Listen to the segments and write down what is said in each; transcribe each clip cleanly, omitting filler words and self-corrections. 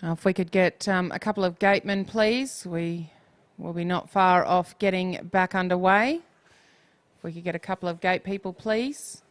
If we could get a couple of gatemen, please. We will be not far off getting back underway. If we could get a couple of gate people, please.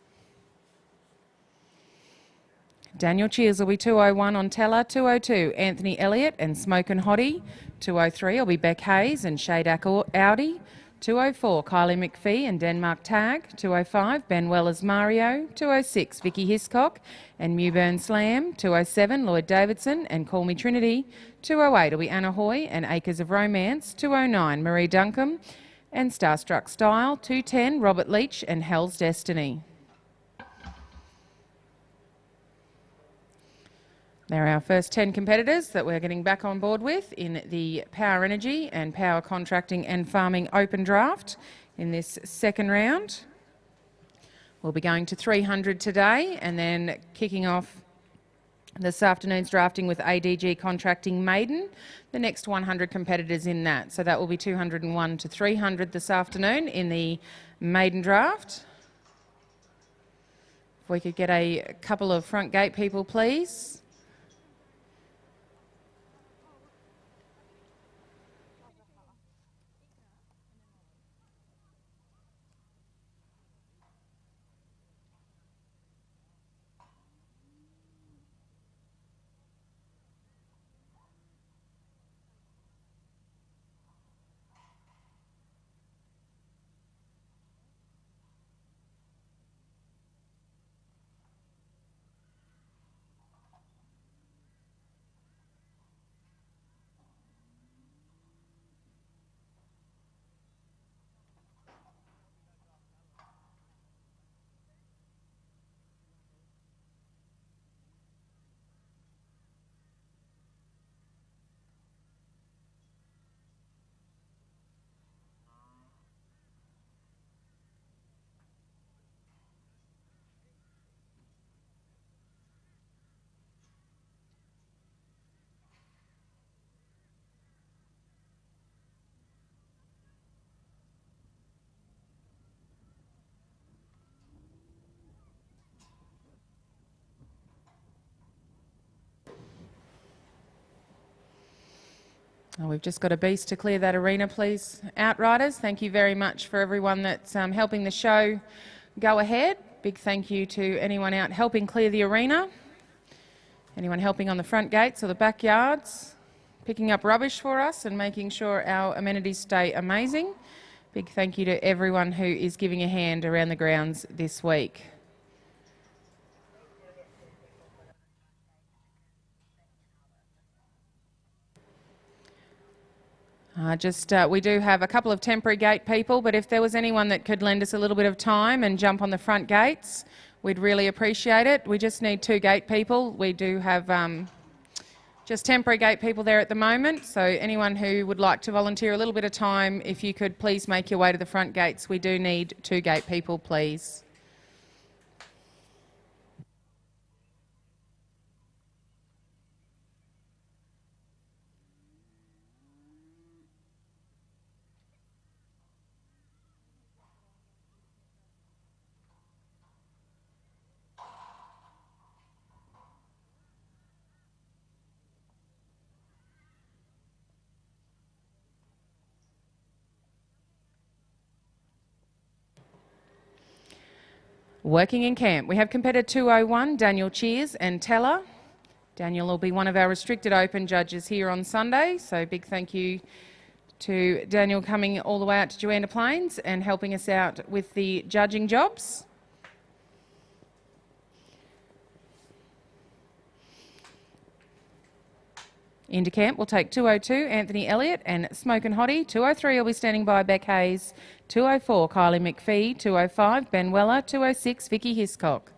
Daniel Cheers will be 201 on Teller, 202 Anthony Elliott and Smokin' Hottie, 203 will be Beck Hayes and Shadak Audi, 204 Kylie McPhee and Denmark Tag, 205 Ben Weller's Mario, 206 Vicky Hiscock and Mewburn Slam, 207 Lloyd Davidson and Call Me Trinity, 208 will be Anna Hoy and Acres of Romance, 209 Marie Duncombe and Starstruck Style, 210 Robert Leach and Hell's Destiny. They're our first 10 competitors that we're getting back on board with in the Power Energy and Power Contracting and Farming Open Draft in this second round. We'll be going to 300 today and then kicking off this afternoon's drafting with ADG Contracting Maiden, the next 100 competitors in that. So that will be 201 to 300 this afternoon in the Maiden Draft. If we could get a couple of front gate people, please. We've just got a beast to clear that arena, please. Outriders, thank you very much for everyone that's helping the show go ahead. Big thank you to anyone out helping clear the arena, anyone helping on the front gates or the backyards, picking up rubbish for us and making sure our amenities stay amazing. Big thank you to everyone who is giving a hand around the grounds this week. We do have a couple of temporary gate people, but if there was anyone that could lend us a little bit of time and jump on the front gates, we'd really appreciate it. We just need 2 gate people. We do have just temporary gate people there at the moment, so anyone who would like to volunteer a little bit of time, if you could please make your way to the front gates. We do need 2 gate people, please. Working in camp, we have competitor 201, Daniel Cheers and Teller. Daniel will be one of our restricted open judges here on Sunday, so big thank you to Daniel coming all the way out to Juandah Plains and helping us out with the judging jobs. Into camp, we'll take 202, Anthony Elliott and Smokin' Hottie. 203 will be standing by, Beck Hayes. 204, Kylie McPhee. 205, Ben Weller. 206, Vicky Hiscock.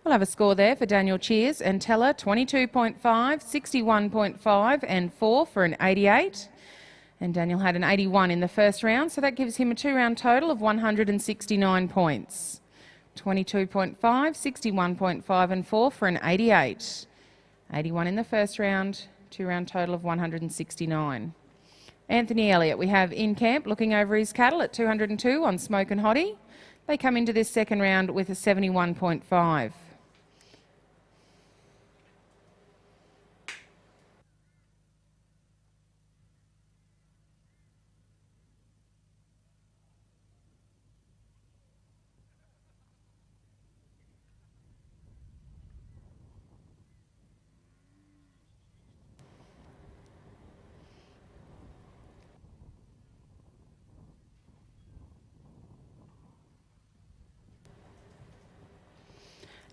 We'll have a score there for Daniel Cheers and Teller, 22.5, 61.5 and 4 for an 88. And Daniel had an 81 in the first round, so that gives him a 2-round total of 169 points. 22.5, 61.5 and 4 for an 88. 81 in the first round, 2-round total of 169. Anthony Elliott, we have in camp looking over his cattle at 202 on Smoke and Hottie. They come into this second round with a 71.5.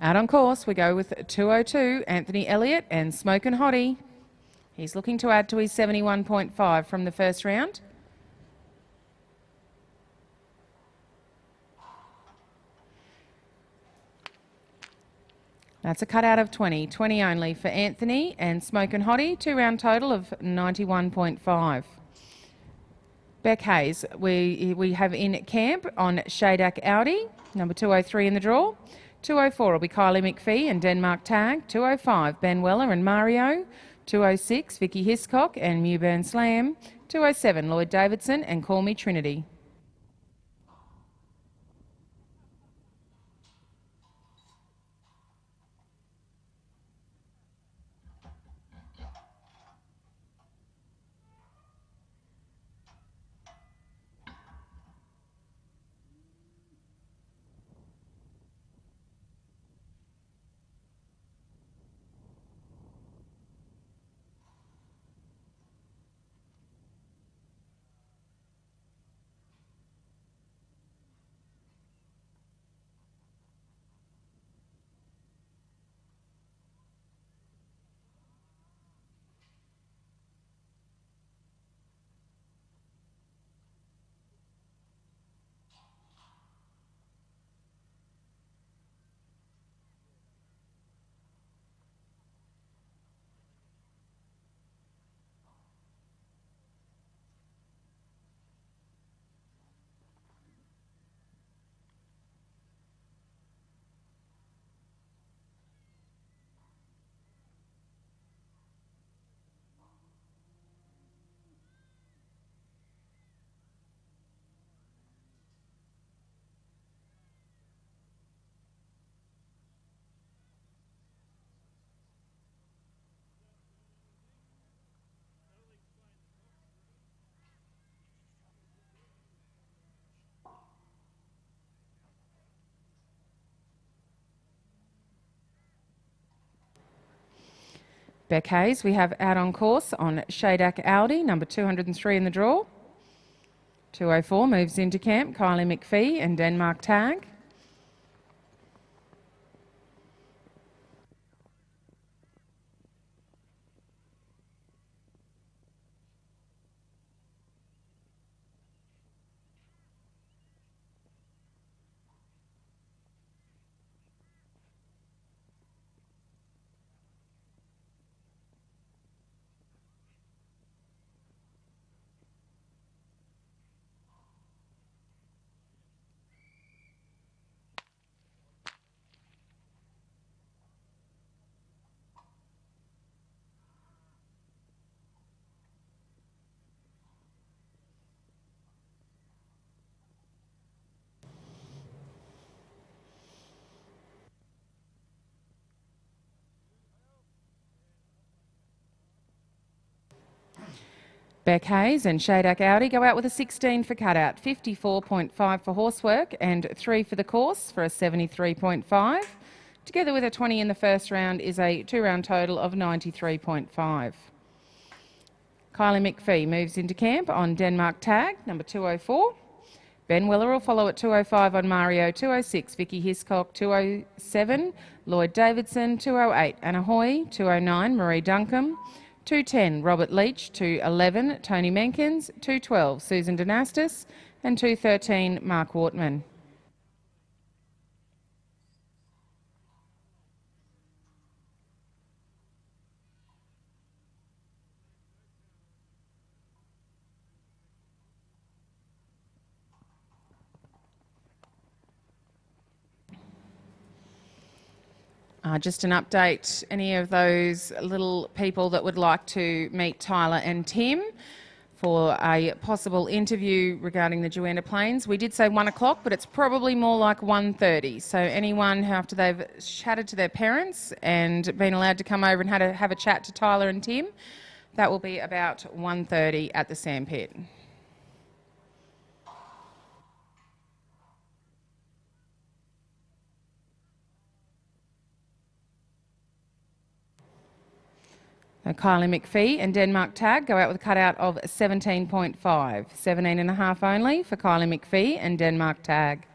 Out on course, we go with 202, Anthony Elliott and Smoke and Hottie. He's looking to add to his 71.5 from the first round. That's a cut out of 20. 20 only for Anthony and Smoke and Hottie, 2-round total of 91.5. Beck Hayes, we have in camp on Shadak Audi, number 203 in the draw. 204 will be Kylie McPhee and Denmark Tag. 205, Ben Weller and Mario. 206, Vicky Hiscock and Mewburn Slam. 207, Lloyd Davidson and Call Me Trinity. Beck Hayes, we have out on course on Shadak Audi, number 203 in the draw. 204 moves into camp, Kylie McPhee and Denmark Tag. Beck Hayes and Shadak Audi go out with a 16 for cutout, 54.5 for horsework and 3 for the course for a 73.5. Together with a 20 in the first round is a 2-round total of 93.5. Kylie McPhee moves into camp on Denmark Tag, number 204. Ben Weller will follow at 205 on Mario, 206 Vicky Hiscock, 207 Lloyd Davidson, 208 Anna Hoy, 209 Marie Duncombe, 210 Robert Leach, 211 Tony Menkins, 212 Susan Dynastis and 213 Mark Wortman. Just an update, any of those little people that would like to meet Tyler and Tim for a possible interview regarding the Juandah Plains. We did say 1 o'clock, but it's probably more like 1:30. So anyone who, after they've chatted to their parents and been allowed to come over and have a chat to Tyler and Tim, that will be about 1:30 at the sandpit. Kylie McPhee and Denmark Tag go out with a cutout of 17.5. 17.5 only for Kylie McPhee and Denmark Tag.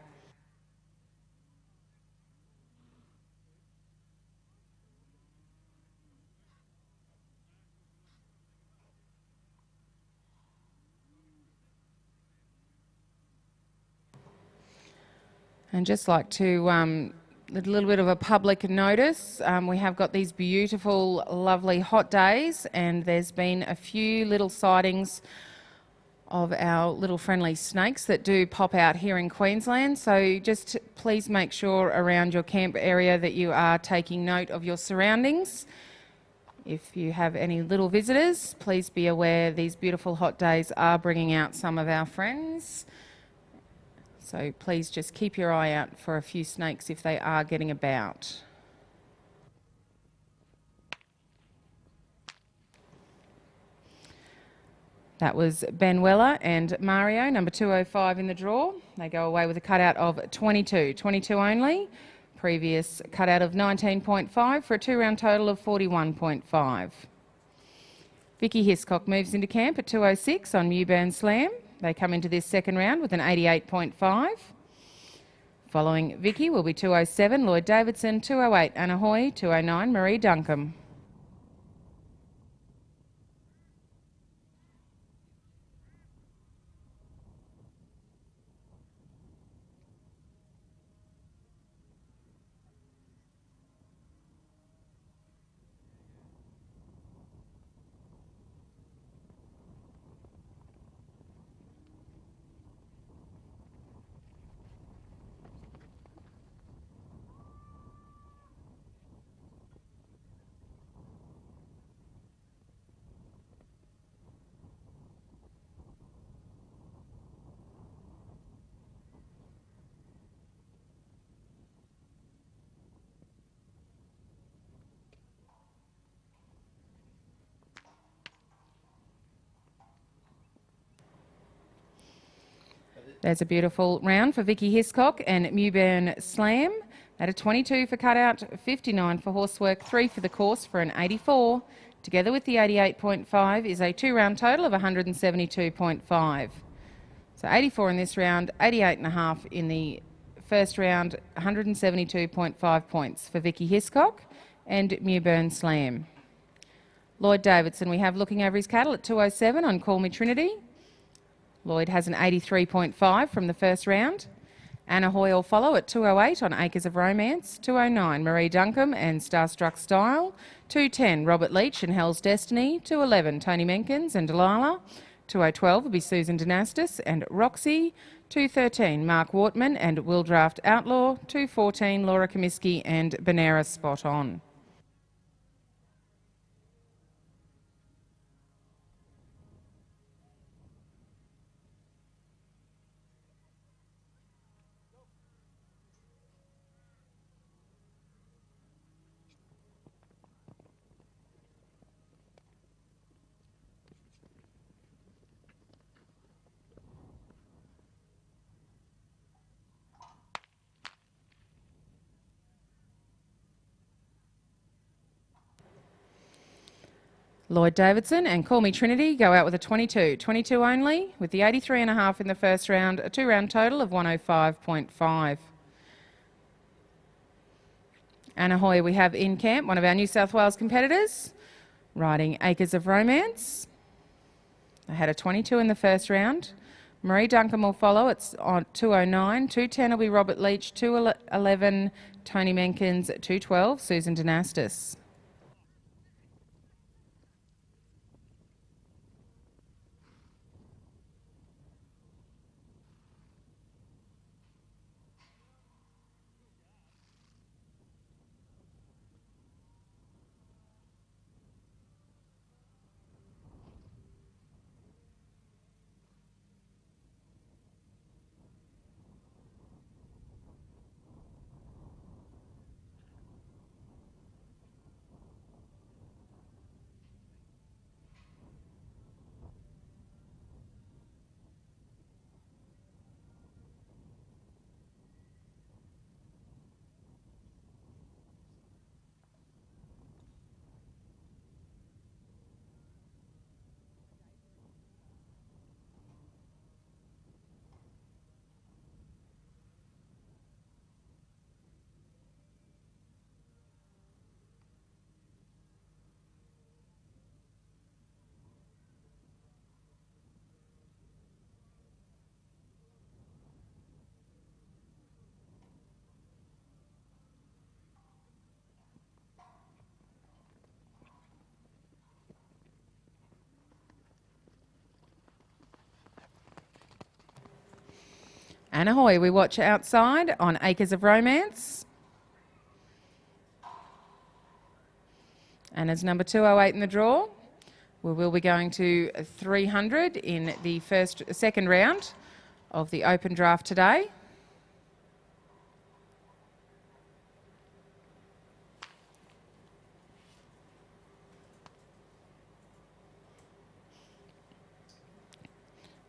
And just like to a little bit of a public notice, we have got these beautiful, lovely hot days, and there's been a few little sightings of our little friendly snakes that do pop out here in Queensland. So just please make sure around your camp area that you are taking note of your surroundings. If you have any little visitors, please be aware these beautiful hot days are bringing out some of our friends. So please just keep your eye out for a few snakes if they are getting about. That was Ben Weller and Mario, number 205 in the draw. They go away with a cutout of 22 only. Previous cutout of 19.5 for a 2-round total of 41.5. Vicky Hiscock moves into camp at 206 on Mewburn Slam. They come into this second round with an 88.5. Following Vicky will be 207 Lloyd Davidson, 208 Anna Hoy, 209 Marie Duncombe. There's a beautiful round for Vicky Hiscock and Mewburn Slam. At a 22 for cutout, 59 for horsework, 3 for the course for an 84. Together with the 88.5 is a 2-round total of 172.5. So 84 in this round, 88.5 in the first round, 172.5 points for Vicky Hiscock and Mewburn Slam. Lloyd Davidson, we have looking over his cattle at 207 on Call Me Trinity. Lloyd has an 83.5 from the first round. Anna Hoy will follow at 208 on Acres of Romance, 209 Marie Duncombe and Starstruck Style, 210 Robert Leach and Hell's Destiny, 211 Tony Menkins and Delilah, 2012 will be Susan Dynastis and Roxy, 213 Mark Wortman and Will Draft Outlaw, 214 Laura Comiskey and Benares Spot On. Lloyd Davidson and Call Me Trinity go out with a 22 only, with the 83.5 in the first round, a 2-round total of 105.5. Anna Hoy we have in camp, one of our New South Wales competitors, riding Acres of Romance. They had a 22 in the first round. Marie Duncombe will follow, it's on 209, 210 will be Robert Leach, 211 Tony Menkins, 212 Susan Dynastis. And ahoy, we watch outside on Acres of Romance. And as number 208 in the draw, we will be going to 300 in the second round of the Open Draft today.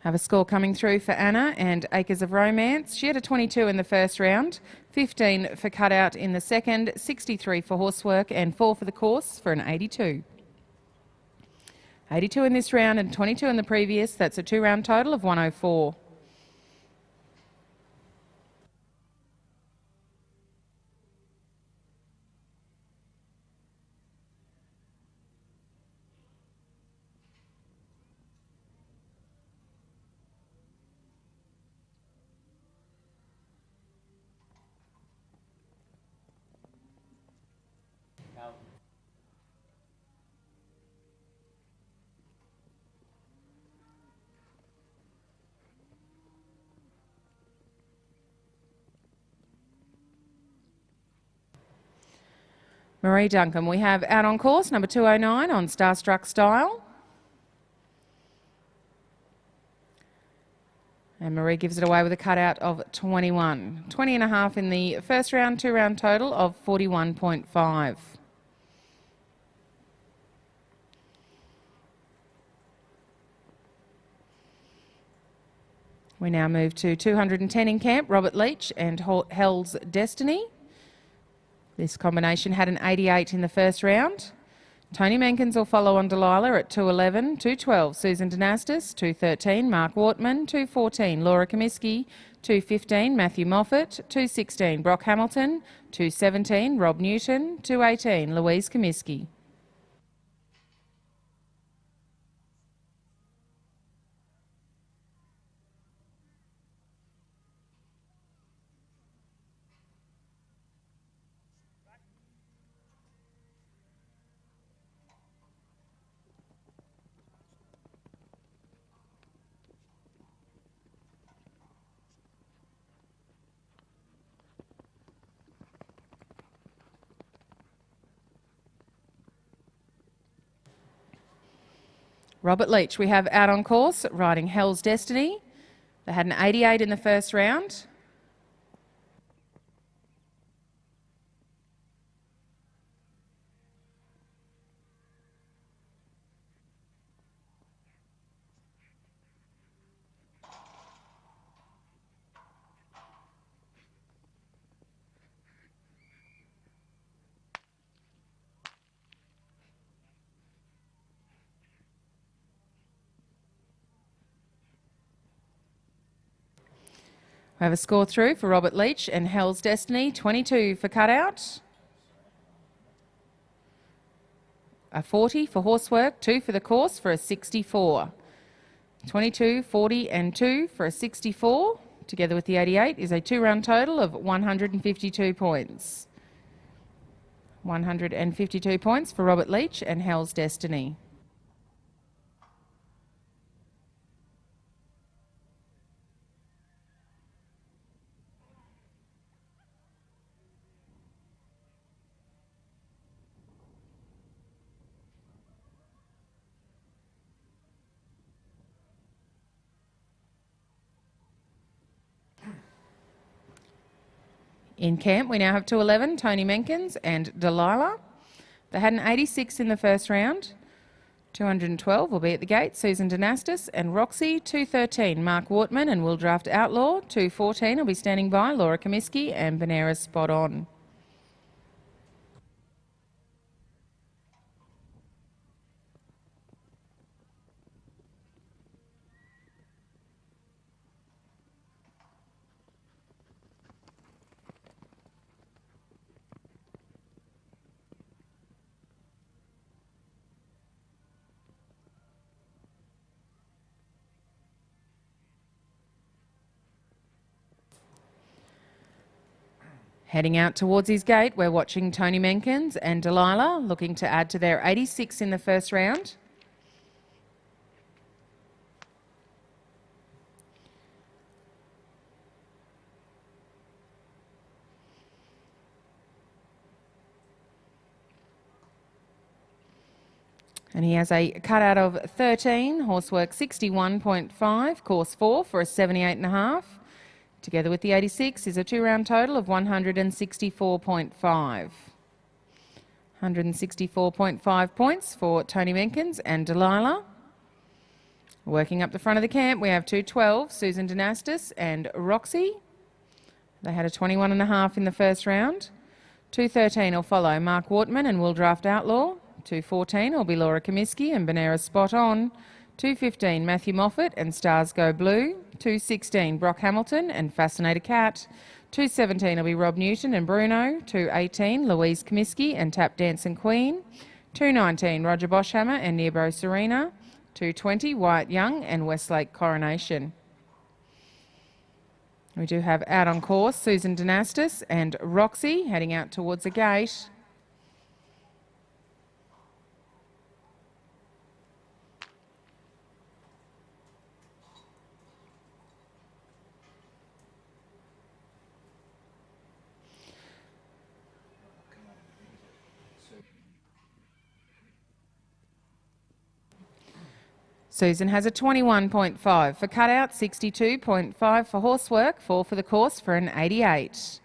Have a score coming through for Anna and Acres of Romance. She had a 22 in the first round, 15 for cutout in the second, 63 for horsework and 4 for the course for an 82. 82 in this round and 22 in the previous. That's a 2-round total of 104. Marie Duncan, we have out on course, number 209 on Starstruck Style. And Marie gives it away with a cutout of 21. 20 and a half in the first round, 2-round total of 41.5. We now move to 210 in camp, Robert Leach and Hell's Destiny. This combination had an 88 in the first round. Tony Menkins will follow on Delilah at 211, 212 Susan Danastis, 213 Mark Wortman, 214 Laura Comiskey, 215 Matthew Moffat, 216 Brock Hamilton, 217 Rob Newton, 218 Louise Comiskey. Robert Leach, we have out on course, riding Hell's Destiny. They had an 88 in the first round. We have a score through for Robert Leach and Hell's Destiny, 22 for cutout, a 40 for horsework, 2 for the course for a 64. 22, 40 and 2 for a 64, together with the 88 is a 2-round total of 152 points. 152 points for Robert Leach and Hell's Destiny. In camp, we now have 211, Tony Menkins and Delilah. They had an 86 in the first round. 212 will be at the gate, Susan Danastis and Roxy. 213, Mark Wortman and Will Draft Outlaw. 214 will be standing by, Laura Comiskey and Benares Spot On. Heading out towards his gate, we're watching Tony Menkins and Delilah looking to add to their 86 in the first round. And he has a cutout of 13, horsework 61.5, course 4 for a 78.5. Together with the 86 is a 2-round total of 164.5. 164.5 points for Tony Menkins and Delilah. Working up the front of the camp, we have 212, Susan Dynastis and Roxy. They had a 21.5 in the first round. 213 will follow Mark Wortman and Will Draft Outlaw. 214 will be Laura Comiskey and Bonera Spot On. 215 Matthew Moffat and Stars Go Blue. 216 Brock Hamilton and Fascinator Cat. 217 will be Rob Newton and Bruno. 218 Louise Comiskey and Tap Dancing Queen. 219 Roger Boschhammer and Nearbro Serena. 220 Wyatt Young and Westlake Coronation. We do have out on course Susan Dynastis and Roxy heading out towards the gate. Susan has a 21.5 for cutout, 62.5 for horsework, 4 for the course for an 88.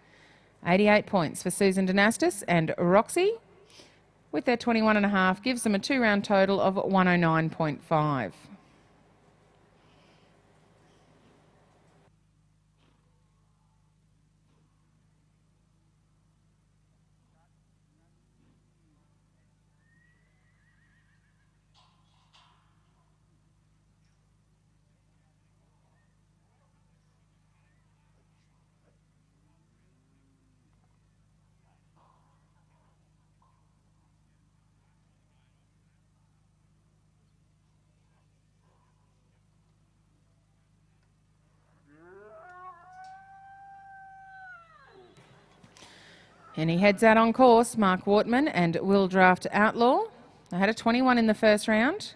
88 points for Susan Dynastis and Roxy. With their 21.5 gives them a 2-round total of 109.5. And he heads out on course, Mark Wortman and Will Draft Outlaw. They had a 21 in the first round.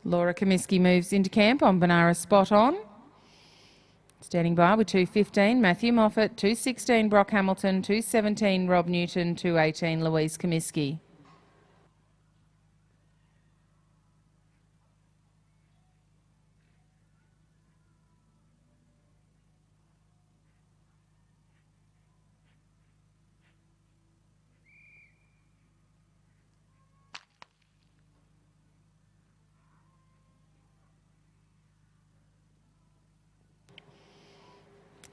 Laura Comiskey moves into camp on Bonara Spot On. Standing by with 215 Matthew Moffat, 216 Brock Hamilton, 217 Rob Newton, 218 Louise Comiskey.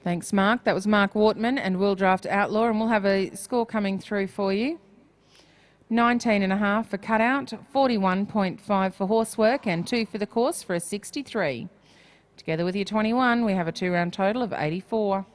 Thanks, Mark. That was Mark Wortman and Will Draft Outlaw, and we'll have a score coming through for you. 19.5 for cutout, 41.5 for horsework, and 2 for the course for a 63. Together with your 21, we have a 2-round total of 84.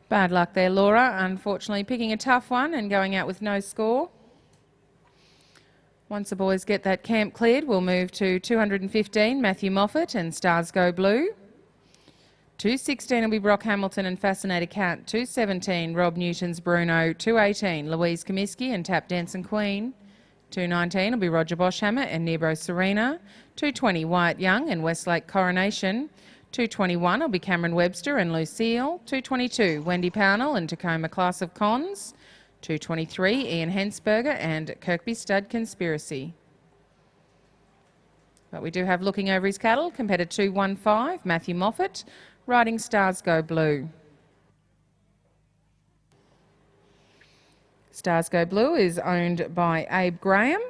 Bad luck there, Laura. Unfortunately, picking a tough one and going out with no score. Once the boys get that camp cleared, we'll move to 215, Matthew Moffat and Stars Go Blue. 216 will be Brock Hamilton and Fascinator Cat. 217, Rob Newton's Bruno. 218, Louise Comiskey and Tap Dancing Queen. 219 will be Roger Boschhammer and Nearbro Serena. 220, Wyatt Young and Westlake Coronation. 221 will be Cameron Webster and Lucille. 222, Wendy Pownell and Tacoma Class of Cons. 223, Ian Hensberger and Kirkby Stud Conspiracy. But we do have looking over his cattle, competitor 215, Matthew Moffat, riding Stars Go Blue. Stars Go Blue is owned by Abe Graham.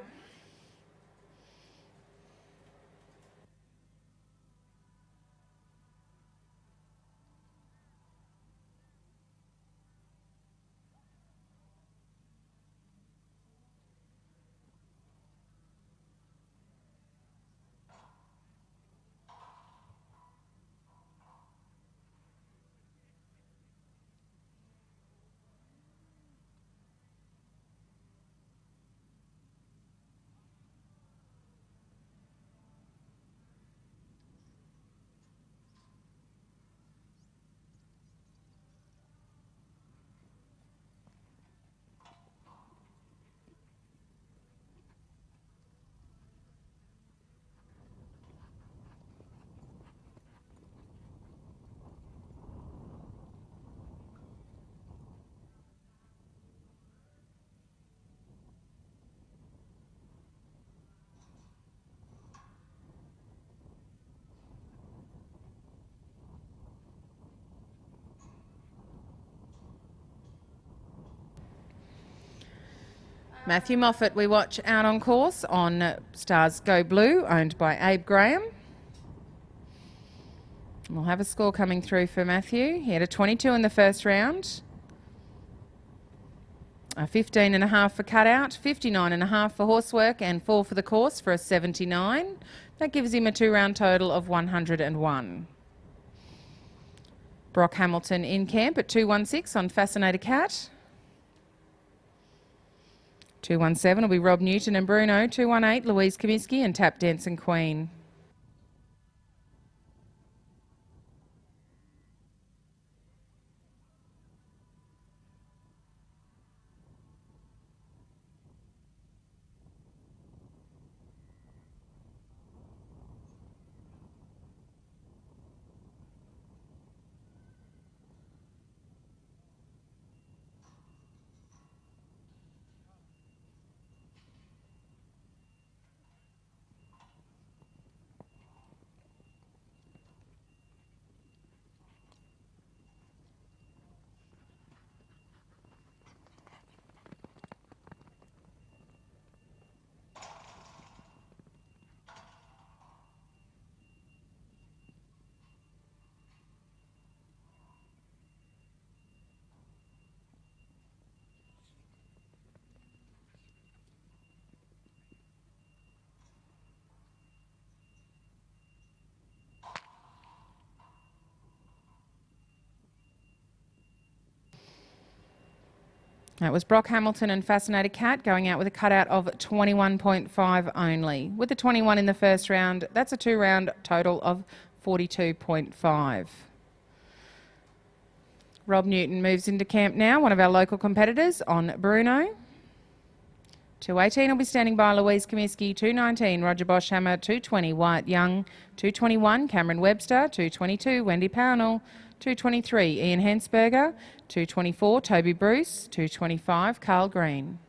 Matthew Moffat, we watch out on course on Stars Go Blue, owned by Abe Graham. We'll have a score coming through for Matthew. He had a 22 in the first round. A 15.5 for cutout, 59.5 for horsework, and 4 for the course for a 79. That gives him a 2-round total of 101. Brock Hamilton in camp at 216 on Fascinator Cat. 217 will be Rob Newton and Bruno. 218, Louise Comiskey and Tap Dancing Queen. That was Brock Hamilton and Fascinated Cat going out with a cutout of 21.5 only. With the 21 in the first round, that's a 2-round total of 42.5. Rob Newton moves into camp now, one of our local competitors on Bruno. 218 will be standing by Louise Comiskey, 219 Roger Boschhammer, 220 Wyatt Young, 221 Cameron Webster, 222 Wendy Pownell, 223 Ian Hensberger, 224 Toby Bruce, 225 Carl Green.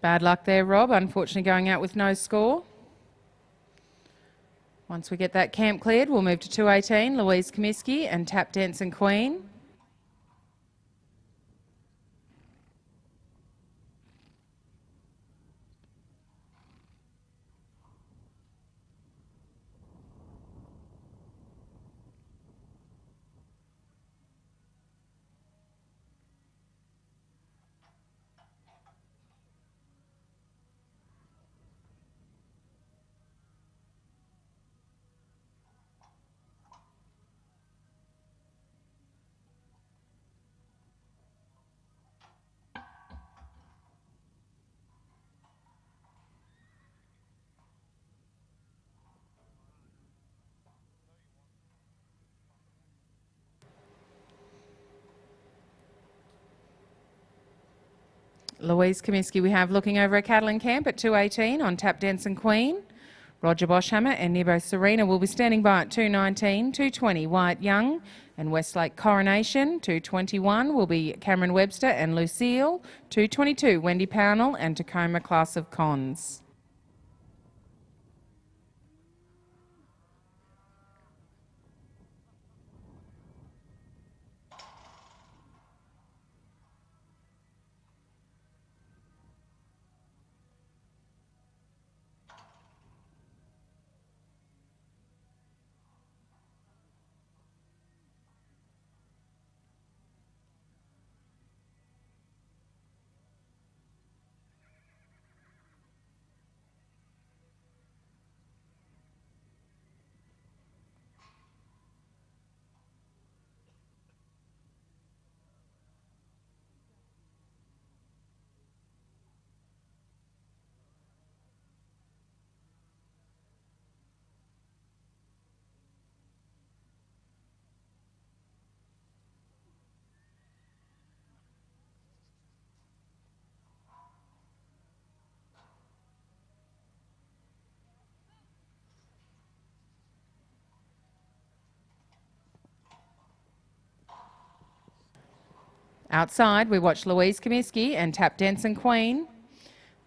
Bad luck there, Rob. Unfortunately going out with no score. Once we get that camp cleared, we'll move to 218, Louise Comiskey and Tap Dancing Queen. Louise Comiskey we have looking over a cattle in camp at 2.18 on Tap Dance and Queen. Roger Boschhammer and Nebo Serena will be standing by at 2.19, 2.20 Wyatt Young and Westlake Coronation. 2.21 will be Cameron Webster and Lucille. 2.22 Wendy Pownell and Tacoma Class of Cons. Outside, we watch Louise Comiskey and Tap Dance and Queen.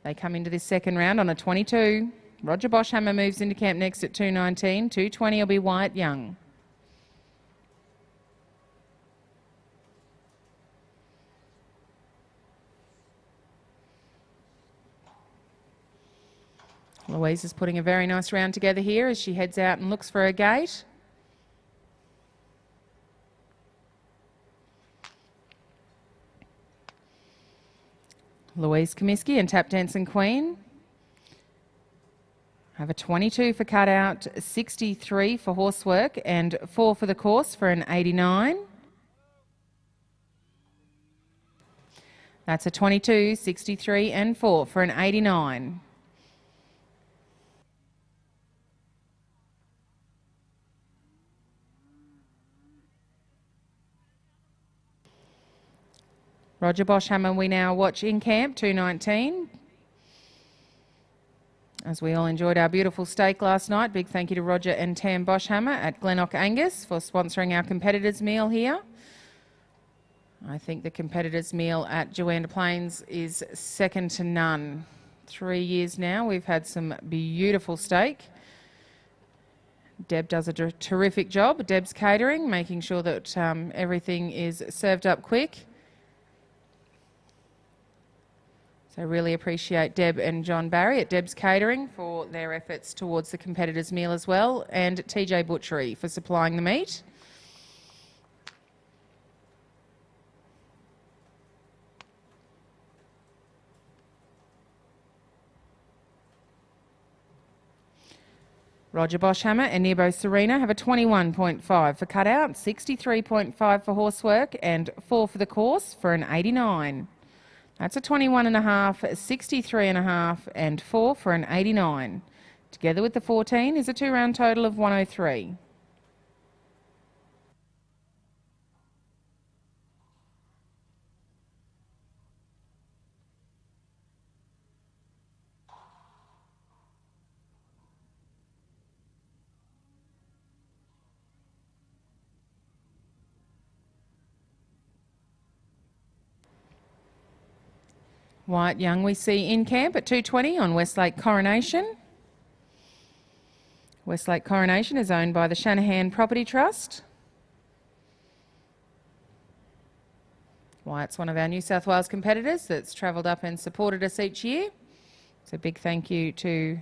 They come into this second round on a 22. Roger Boschhammer moves into camp next at 2.19. 2.20 will be Wyatt Young. Louise is putting a very nice round together here as she heads out and looks for her gate. Louise Comiskey and Tap Dancing Queen have a 22 for cutout, 63 for horsework and 4 for the course for an 89. That's a 22, 63 and 4 for an 89. Roger Boschhammer we now watch in camp, 2.19. As we all enjoyed our beautiful steak last night, big thank you to Roger and Tam Boschhammer at Glenelg Angus for sponsoring our competitors' meal here. I think the competitors' meal at Juandah Plains is second to none. 3 years now, we've had some beautiful steak. Deb does a terrific job, Deb's Catering, making sure that everything is served up quick. So really appreciate Deb and John Barry at Deb's Catering for their efforts towards the competitors' meal as well, and TJ Butchery for supplying the meat. Roger Boschhammer and Nebo Serena have a 21.5 for cutout, 63.5 for horsework and 4 for the course for an 89. That's a 21.5, 63.5 and 4 for an 89. Together with the 14 is a 2-round total of 103. Wyatt Young we see in camp at 2.20 on Westlake Coronation. Westlake Coronation is owned by the Shanahan Property Trust. Wyatt's one of our New South Wales competitors that's travelled up and supported us each year. So big thank you to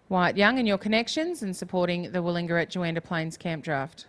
Wyatt Young and your connections and supporting the Willinga at Juandah Plains Camp Draft.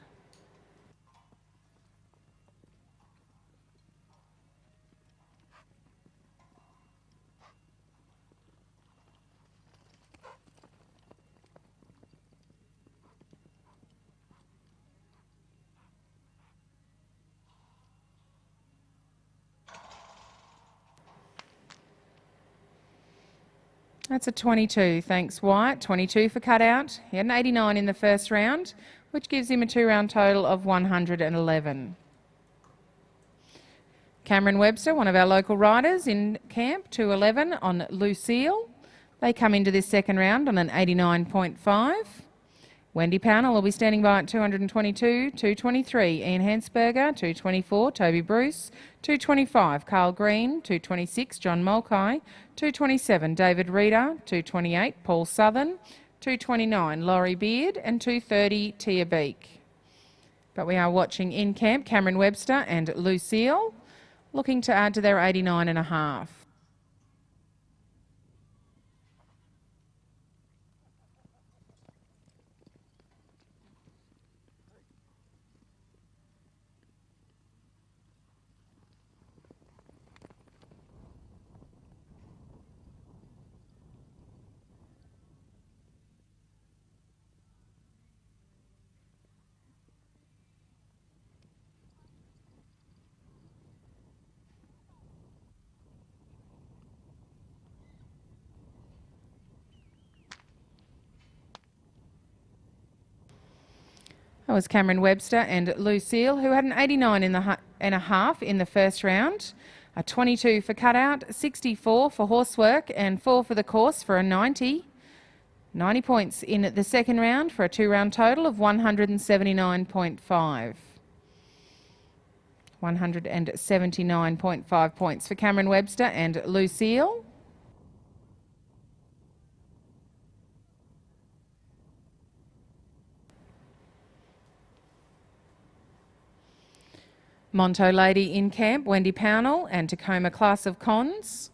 That's a 22, thanks Wyatt. 22 for cutout. He had an 89 in the first round, which gives him a 2-round total of 111. Cameron Webster, one of our local riders in camp, 211 on Lucille. They come into this second round on an 89.5. Wendy Pownell will be standing by at 222, 223. Ian Hansberger, 224. Toby Bruce, 225. Carl Green, 226. John Mulcahy, 227. David Reeder, 228. Paul Southern, 229. Laurie Beard, and 230. Tia Beek. But we are watching in camp Cameron Webster and Lucille, looking to add to their 89.5. That was Cameron Webster and Lucille, who had an 89.5 in the first round, a 22 for cutout, 64 for horsework, and 4 for the course for a 90. 90 points in the second round for a two-round total of 179.5. 179.5 points for Cameron Webster and Lucille. Monto Lady in camp, Wendy Pownell and Tacoma Class of Cons.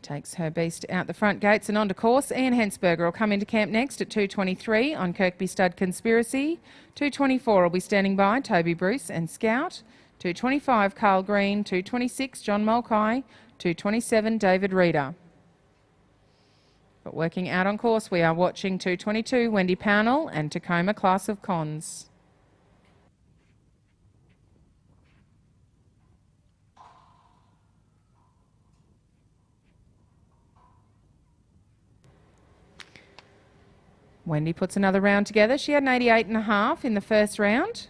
Takes her beast out the front gates and onto course. Ian Hensberger will come into camp next at 223 on Kirkby Stud Conspiracy. 224 will be standing by Toby Bruce and Scout. 225 Carl Green, 226 John Mulcahy, 227 David Reeder. But working out on course, we are watching 222 Wendy Pownell and Tacoma Class of Cons. Wendy puts another round together. She had an 88.5 in the first round.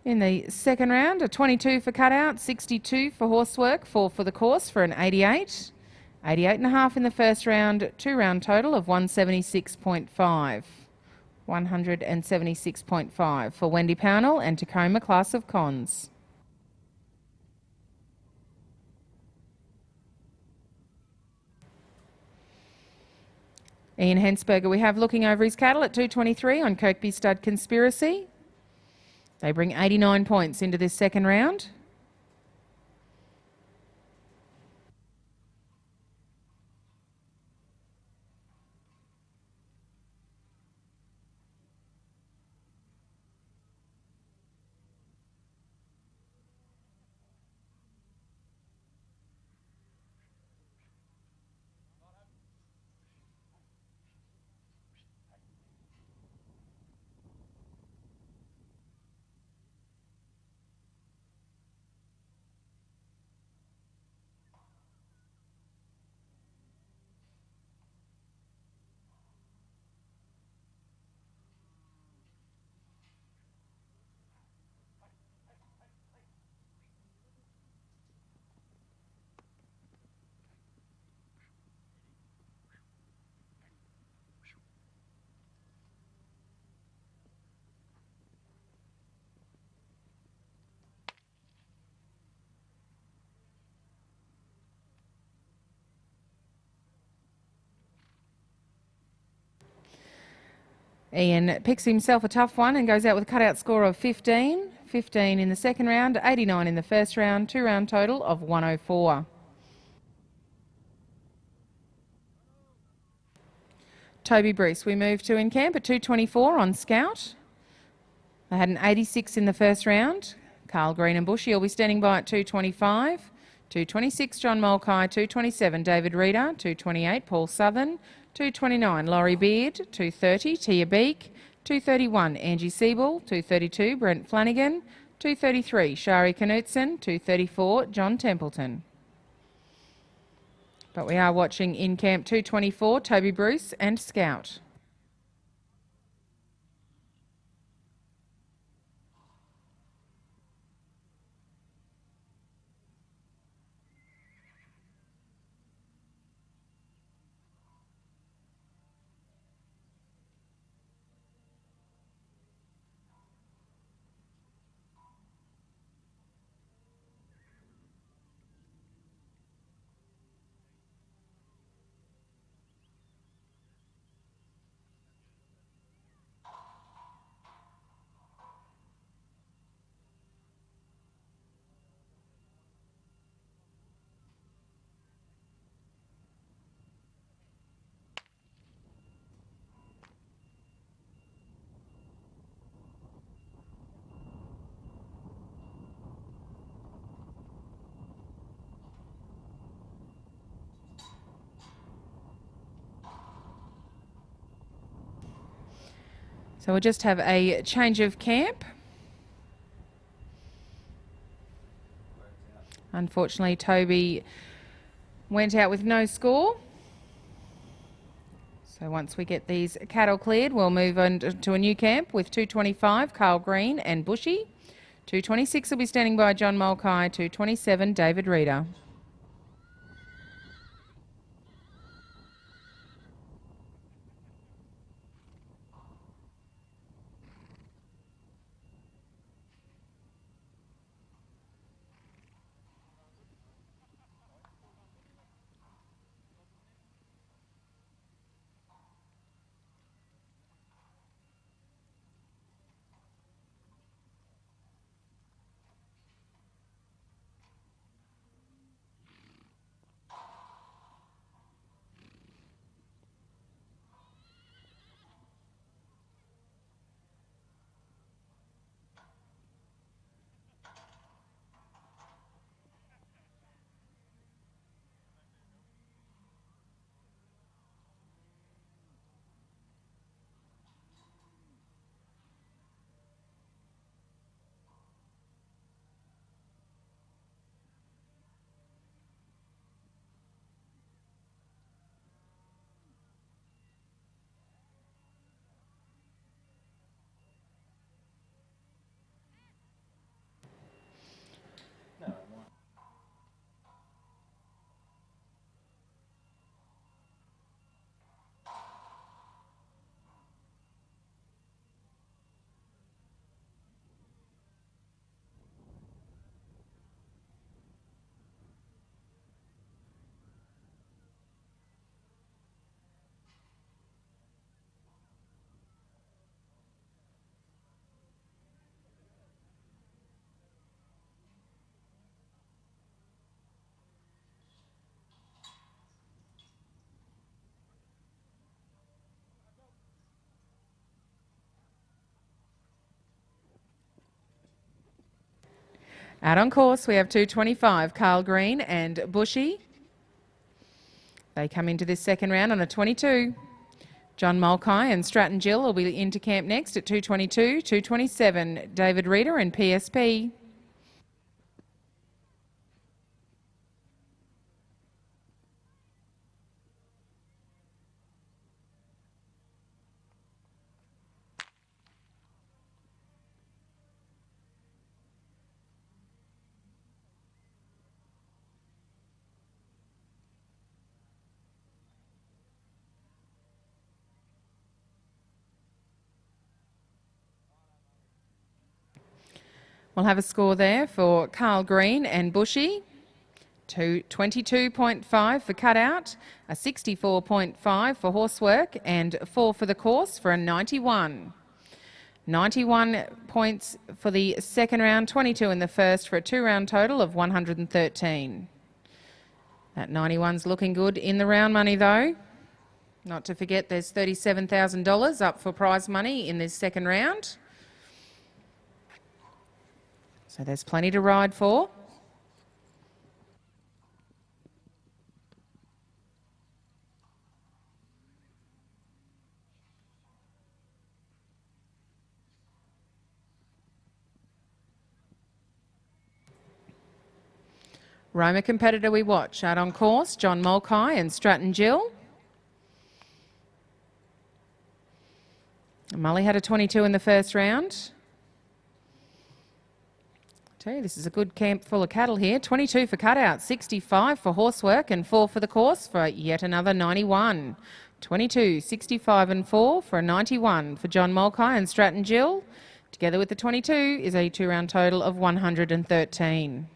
In the second round, a 22 for cutout, 62 for horsework, 4 for the course for an 88. 88.5 in the first round, two-round total of 176.5. 176.5 for Wendy Pownell and Tacoma Class of Cons. Ian Hensberger we have looking over his cattle at 223 on Kirkby Stud Conspiracy. They bring 89 points into this second round. Ian picks himself a tough one and goes out with a cutout score of 15. 15 in the second round, 89 in the first round, two-round total of 104. Toby Bruce we move to in camp at 224 on Scout. They had an 86 in the first round. Carl Green and Bushy will be standing by at 225. 226 John Mulcahy, 227 David Reeder, 228 Paul Southern, 229 Laurie Beard, 230 Tia Beek, 231 Angie Siebel, 232 Brent Flanagan, 233 Shari Knutson, 234 John Templeton. But we are watching in camp 224 Toby Bruce and Scout. So we'll just have a change of camp. Unfortunately, Toby went out with no score. So once we get these cattle cleared, we'll move on to a new camp with 225, Carl Green and Bushy. 226 will be standing by John Mulcahy. 227, David Reader. Out on course, we have 225, Carl Green and Bushy. They come into this second round on a 22. John Mulcahy and Stratton Jill will be into camp next at 222, 227, David Reader and PSP. We'll have a score there for Carl Green and Bushy. 22.5 for cutout, a 64.5 for horsework and 4 for the course for a 91. 91 points for the second round, 22 in the first for a 2-round total of 113. That 91's looking good in the round money though. Not to forget there's $37,000 up for prize money in this second round. So there's plenty to ride for. Roma competitor we watch. Out on course, John Mulcahy and Stratton Jill. Mully had a 22 in the first round. Tell you, this is a good camp full of cattle here. 22 for cutout, 65 for horsework and 4 for the course for yet another 91. 22, 65 and 4 for a 91 for John Mulcahy and Stratton Jill. Together with the 22 is a 2-round total of 113.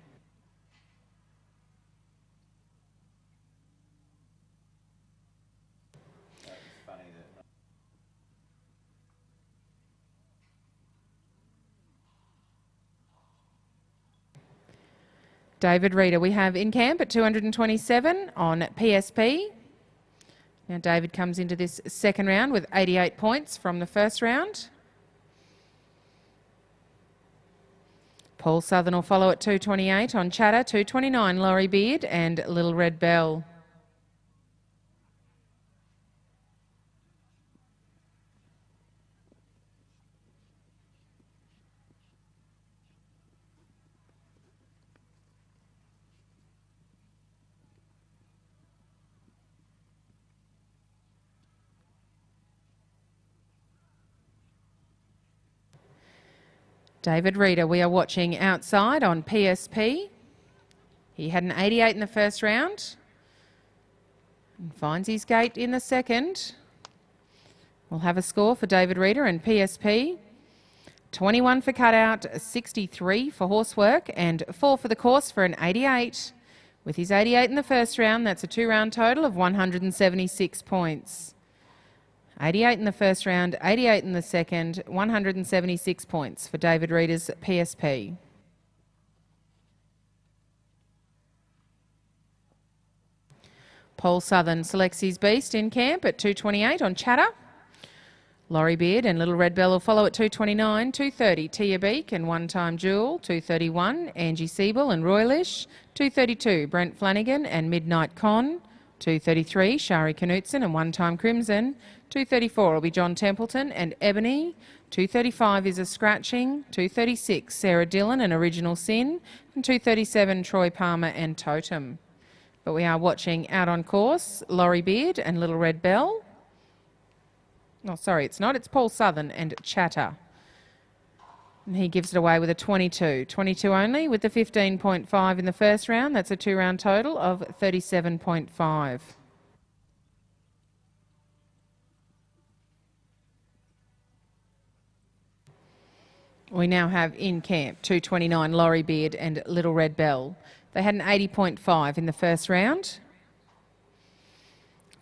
David Reader we have in camp at 227 on PSP. Now David comes into this second round with 88 points from the first round. Paul Southern will follow at 228 on Chatter, 229 Laurie Beard and Little Red Bell. David Reader, we are watching outside on PSP. He had an 88 in the first round and finds his gate in the second. We'll have a score for David Reader and PSP. 21 for cutout, 63 for horsework, and 4 for the course for an 88. With his 88 in the first round, that's a 2-round total of 176 points. 88 in the first round, 88 in the second, 176 points for David Reader's PSP. Paul Southern selects his beast in camp at 228 on Chatter. Laurie Beard and Little Red Bell will follow at 229, 230 Tia Beak and One Time Jewel, 231 Angie Siebel and Royalish, 232 Brent Flanagan and Midnight Con, 233 Shari Knutson and One Time Crimson, 234 will be John Templeton and Ebony, 235 is a Scratching, 236 Sarah Dillon and Original Sin, and 237 Troy Palmer and Totem. But we are watching out on course, Laurie Beard and Little Red Bell. Oh, sorry, it's not. It's Paul Southern and Chatter. And he gives it away with a 22. 22 only with the 15.5 in the first round. That's a 2-round total of 37.5. We now have in camp 229 Laurie Beard and Little Red Bell. They had an 80.5 in the first round.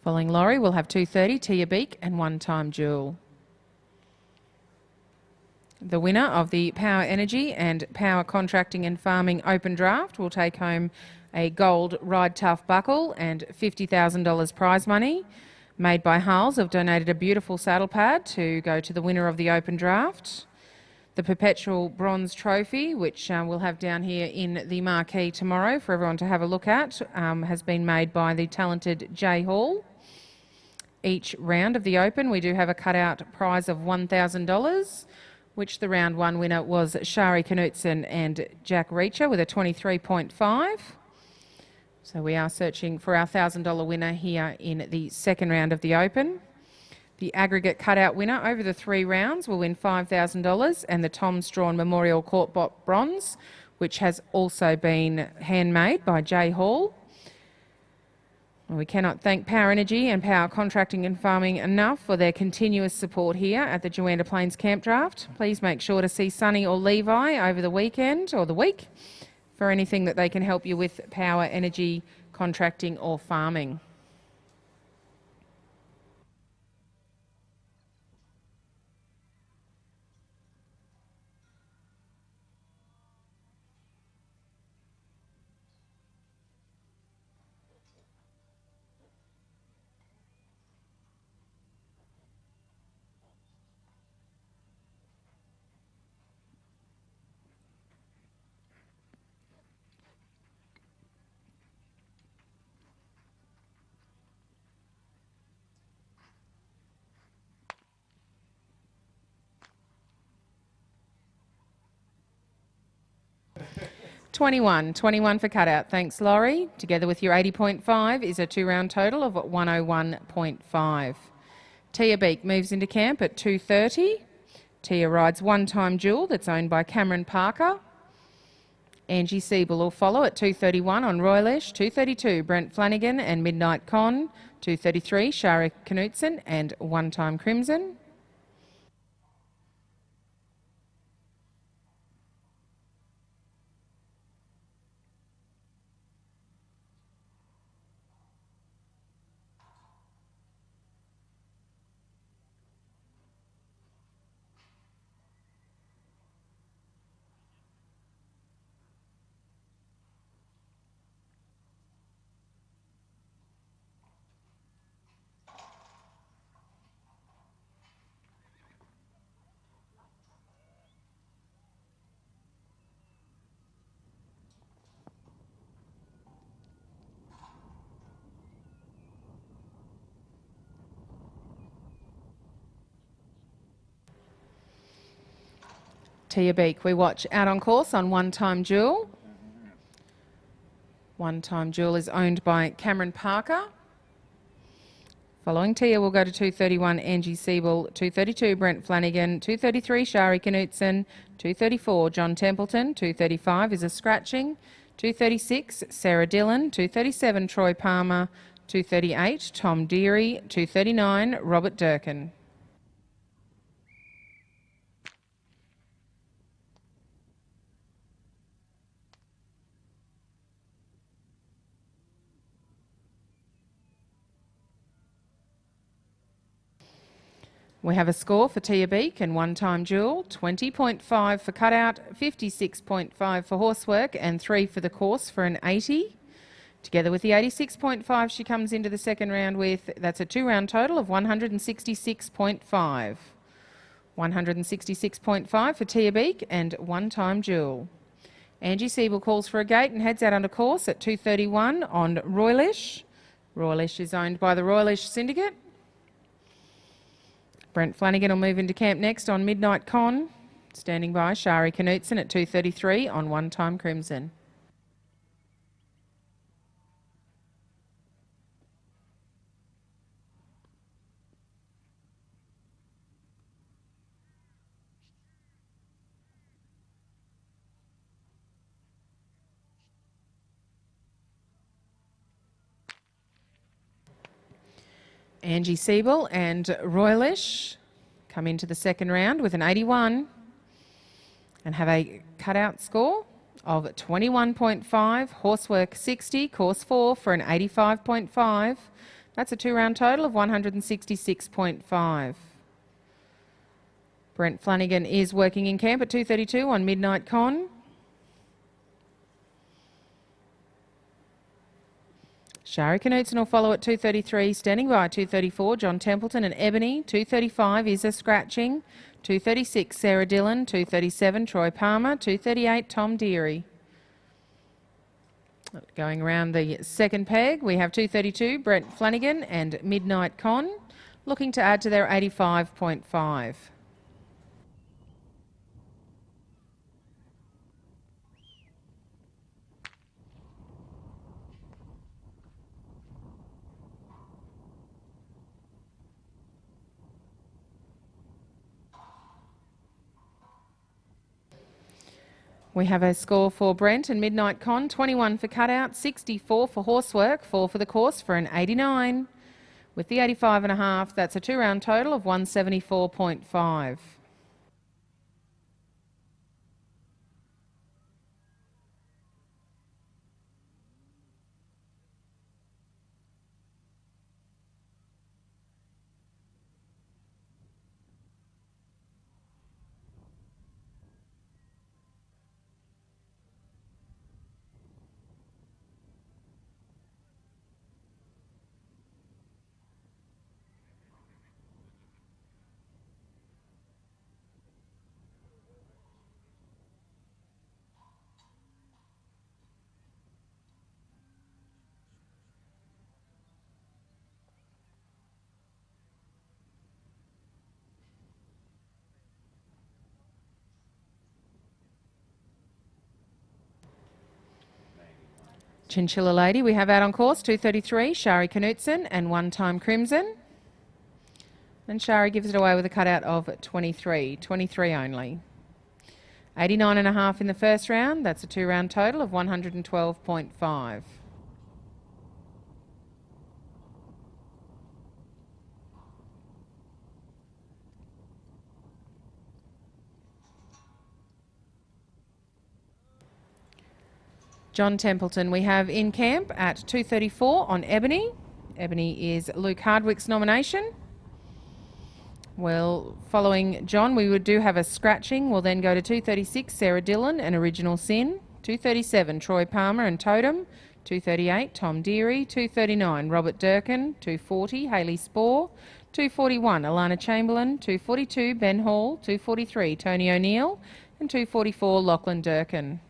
Following Laurie, we'll have 230 Tia Beak and One Time Jewel. The winner of the Power Energy and Power Contracting and Farming Open Draft will take home a gold Ride Tough buckle and $50,000 prize money. Made by Hulls have donated a beautiful saddle pad to go to the winner of the Open Draft. The Perpetual Bronze Trophy, which we'll have down here in the marquee tomorrow for everyone to have a look at, has been made by the talented Jay Hall. Each round of the Open, we do have a cutout prize of $1,000, which the round one winner was Shari Knutson and Jack Reacher with a 23.5. So we are searching for our $1,000 winner here in the second round of the Open. The aggregate cutout winner over the 3 rounds will win $5,000 and the Tom Strawn Memorial Court Bot Bronze, which has also been handmade by Jay Hall. We cannot thank Power Energy and Power Contracting and Farming enough for their continuous support here at the Juandah Plains Camp Draft. Please make sure to see Sonny or Levi over the weekend or the week for anything that they can help you with Power Energy, contracting or farming. $21 for cutout. Thanks, Laurie. Together with your 80.5 is a 2-round total of 101.5. Tia Beak moves into camp at 230. Tia rides One Time Jewel that's owned by Cameron Parker. Angie Siebel will follow at 231 on Royalish, 232 Brent Flanagan and Midnight Con, 233 Shari Knutson and One Time Crimson. Tia Beak, we watch out on course on One Time Jewel. One Time Jewel is owned by Cameron Parker. Following Tia, we'll go to 231, Angie Siebel, 232, Brent Flanagan, 233, Shari Knutson, 234, John Templeton, 235 is a scratching, 236, Sarah Dillon, 237, Troy Palmer, 238, Tom Deary, 239, Robert Durkin. We have a score for Tia Beak and one-time duel, 20.5 for cutout, 56.5 for horsework and 3 for the course for an 80. Together with the 86.5 she comes into the second round with, that's a 2-round total of 166.5. 166.5 for Tia Beak and one-time duel. Angie Siebel calls for a gate and heads out under course at 231 on Royalish. Royalish is owned by the Royalish Syndicate. Brent Flanagan will move into camp next on Midnight Con. Standing by, Shari Knutson at 233 on One Time Crimson. Angie Siebel and Royalish come into the second round with an 81 and have a cutout score of 21.5, horsework 60, course 4 for an 85.5. That's a 2-round total of 166.5. Brent Flanagan is working in camp at 232 on Midnight Con. Shari Knutson will follow at 233, standing by 234, John Templeton and Ebony. 235 is a scratching. 236, Sarah Dillon. 237, Troy Palmer. 238, Tom Deary. Going around the second peg, we have 232, Brent Flanagan and Midnight Con, looking to add to their 85.5. We have a score for Brent and Midnight Con, 21 for cutout, 64 for horsework, 4 for the course for an 89. With the 85.5, that's a 2-round total of 174.5. Chinchilla Lady, we have out on course 233, Shari Knutson and One Time Crimson. And Shari gives it away with a cutout of 23 only. 89.5 in the first round, that's a 2-round total of 112.5. John Templeton we have in camp at 234 on Ebony. Ebony is Luke Hardwick's nomination. Well, following John, we do have a scratching. We'll then go to 236, Sarah Dillon and Original Sin. 237, Troy Palmer and Totem. 238, Tom Deary. 239, Robert Durkin. 240, Hayley Spohr. 241, Alana Chamberlain. 242, Ben Hall. 243, Tony O'Neill. And 244, Lachlan Durkin.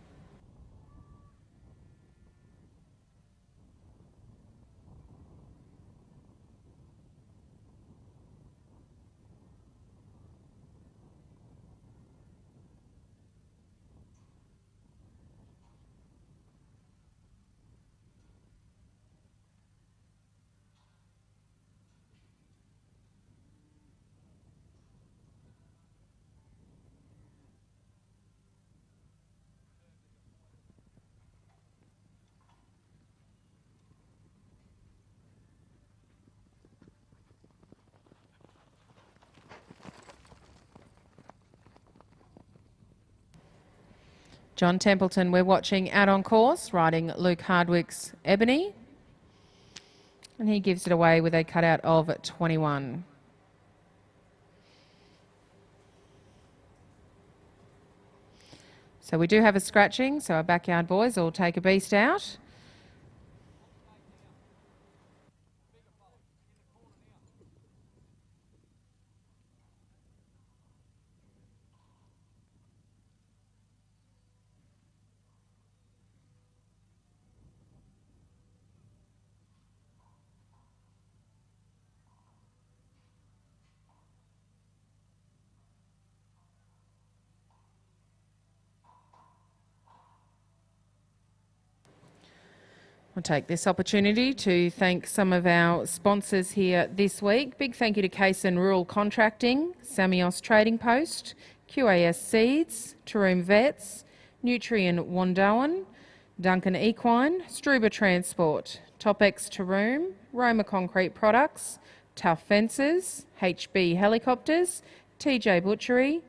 John Templeton, we're watching out on course, riding Luke Hardwick's Ebony. And he gives it away with a cutout of 21. So we do have a scratching, so our backyard boys will take a beast out. I'll take this opportunity to thank some of our sponsors here this week. Big thank you to Cason Rural Contracting, Samios Trading Post, QAS Seeds, Taroom Vets, Nutrien Wandoan, Duncan Equine, Struber Transport, Topex Taroom, Roma Concrete Products, Tough Fences, HB Helicopters, TJ Butchery,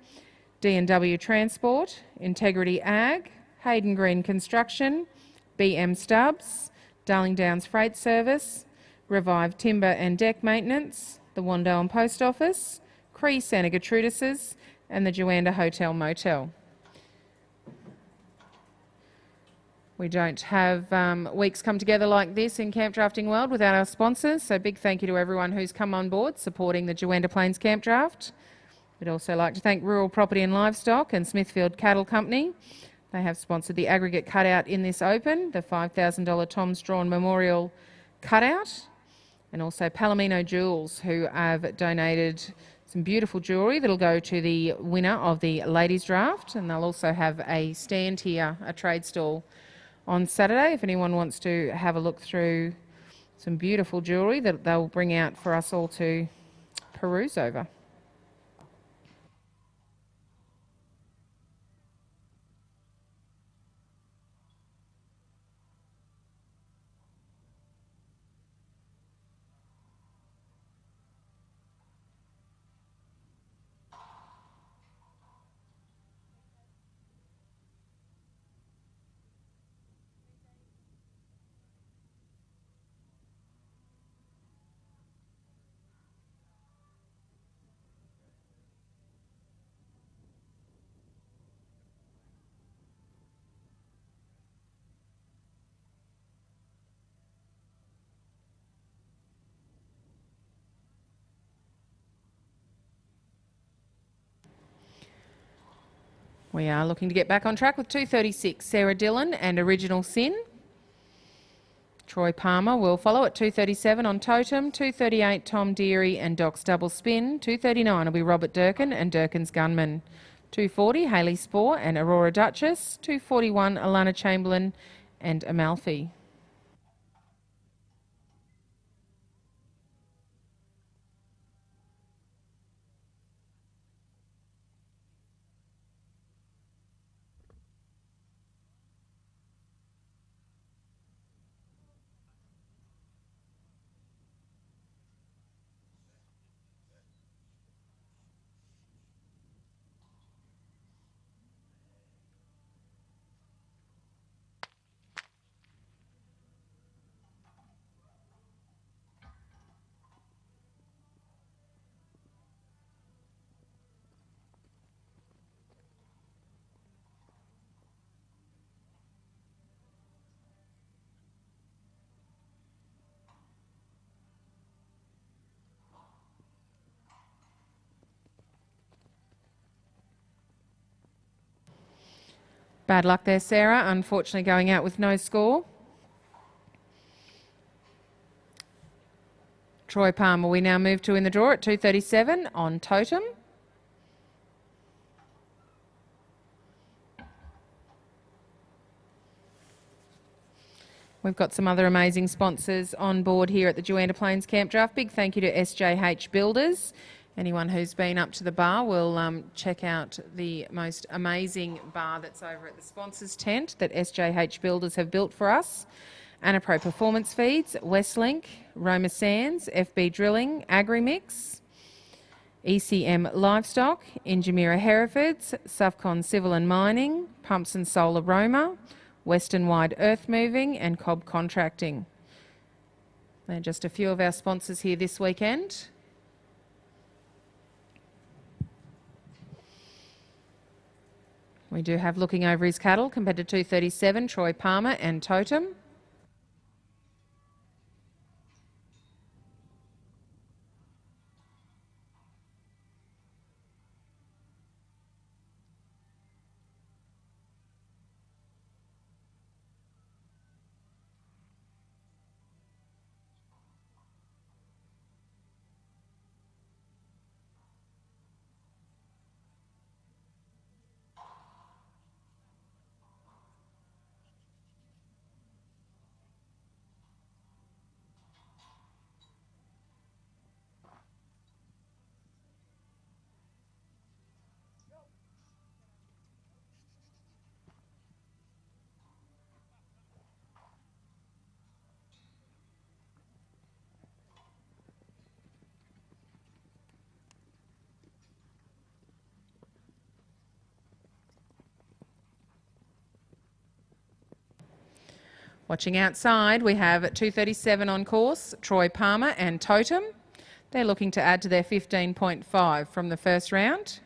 D&W Transport, Integrity Ag, Hayden Green Construction, BM Stubbs, Darling Downs Freight Service, Revive Timber and Deck Maintenance, the Wandoan Post Office, Cree Santa Gertrudis's, and the Juandah Hotel Motel. We don't have weeks come together like this in camp drafting world without our sponsors, so big thank you to everyone who's come on board supporting the Juandah Plains Camp Draft. We'd also like to thank Rural Property and Livestock and Smithfield Cattle Company. They have sponsored the aggregate cutout in this Open, the $5,000 Tom Strawn Memorial cutout, and also Palomino Jewels, who have donated some beautiful jewellery that'll go to the winner of the ladies draft, and they'll also have a stand here, a trade stall on Saturday if anyone wants to have a look through some beautiful jewellery that they'll bring out for us all to peruse over. We are looking to get back on track with 236, Sarah Dillon and Original Sin. Troy Palmer will follow at 237 on Totem, 238 Tom Deary and Doc's Double Spin, 239 will be Robert Durkin and Durkin's Gunman, 240 Hayley Spoor and Aurora Duchess, 241 Alana Chamberlain and Amalfi. Bad luck there, Sarah. Unfortunately going out with no score. Troy Palmer we now move to in the draw at 237 on Totem. We've got some other amazing sponsors on board here at the Juandah Plains Camp Draft. Big thank you to SJH Builders. Anyone who's been up to the bar will check out the most amazing bar that's over at the sponsors tent that SJH Builders have built for us. Anapro Performance Feeds, Westlink, Roma Sands, FB Drilling, Agrimix, ECM Livestock, Injamira Herefords, Sufcon Civil and Mining, Pumps and Solar Roma, Western Wide Earth Moving and Cobb Contracting. They're just a few of our sponsors here this weekend. We do have Looking Over His Cattle, compared to 237, Troy Palmer and Totem. Watching outside, we have 237 on course, Troy Palmer and Totem. They're looking to add to their 15.5 from the first round.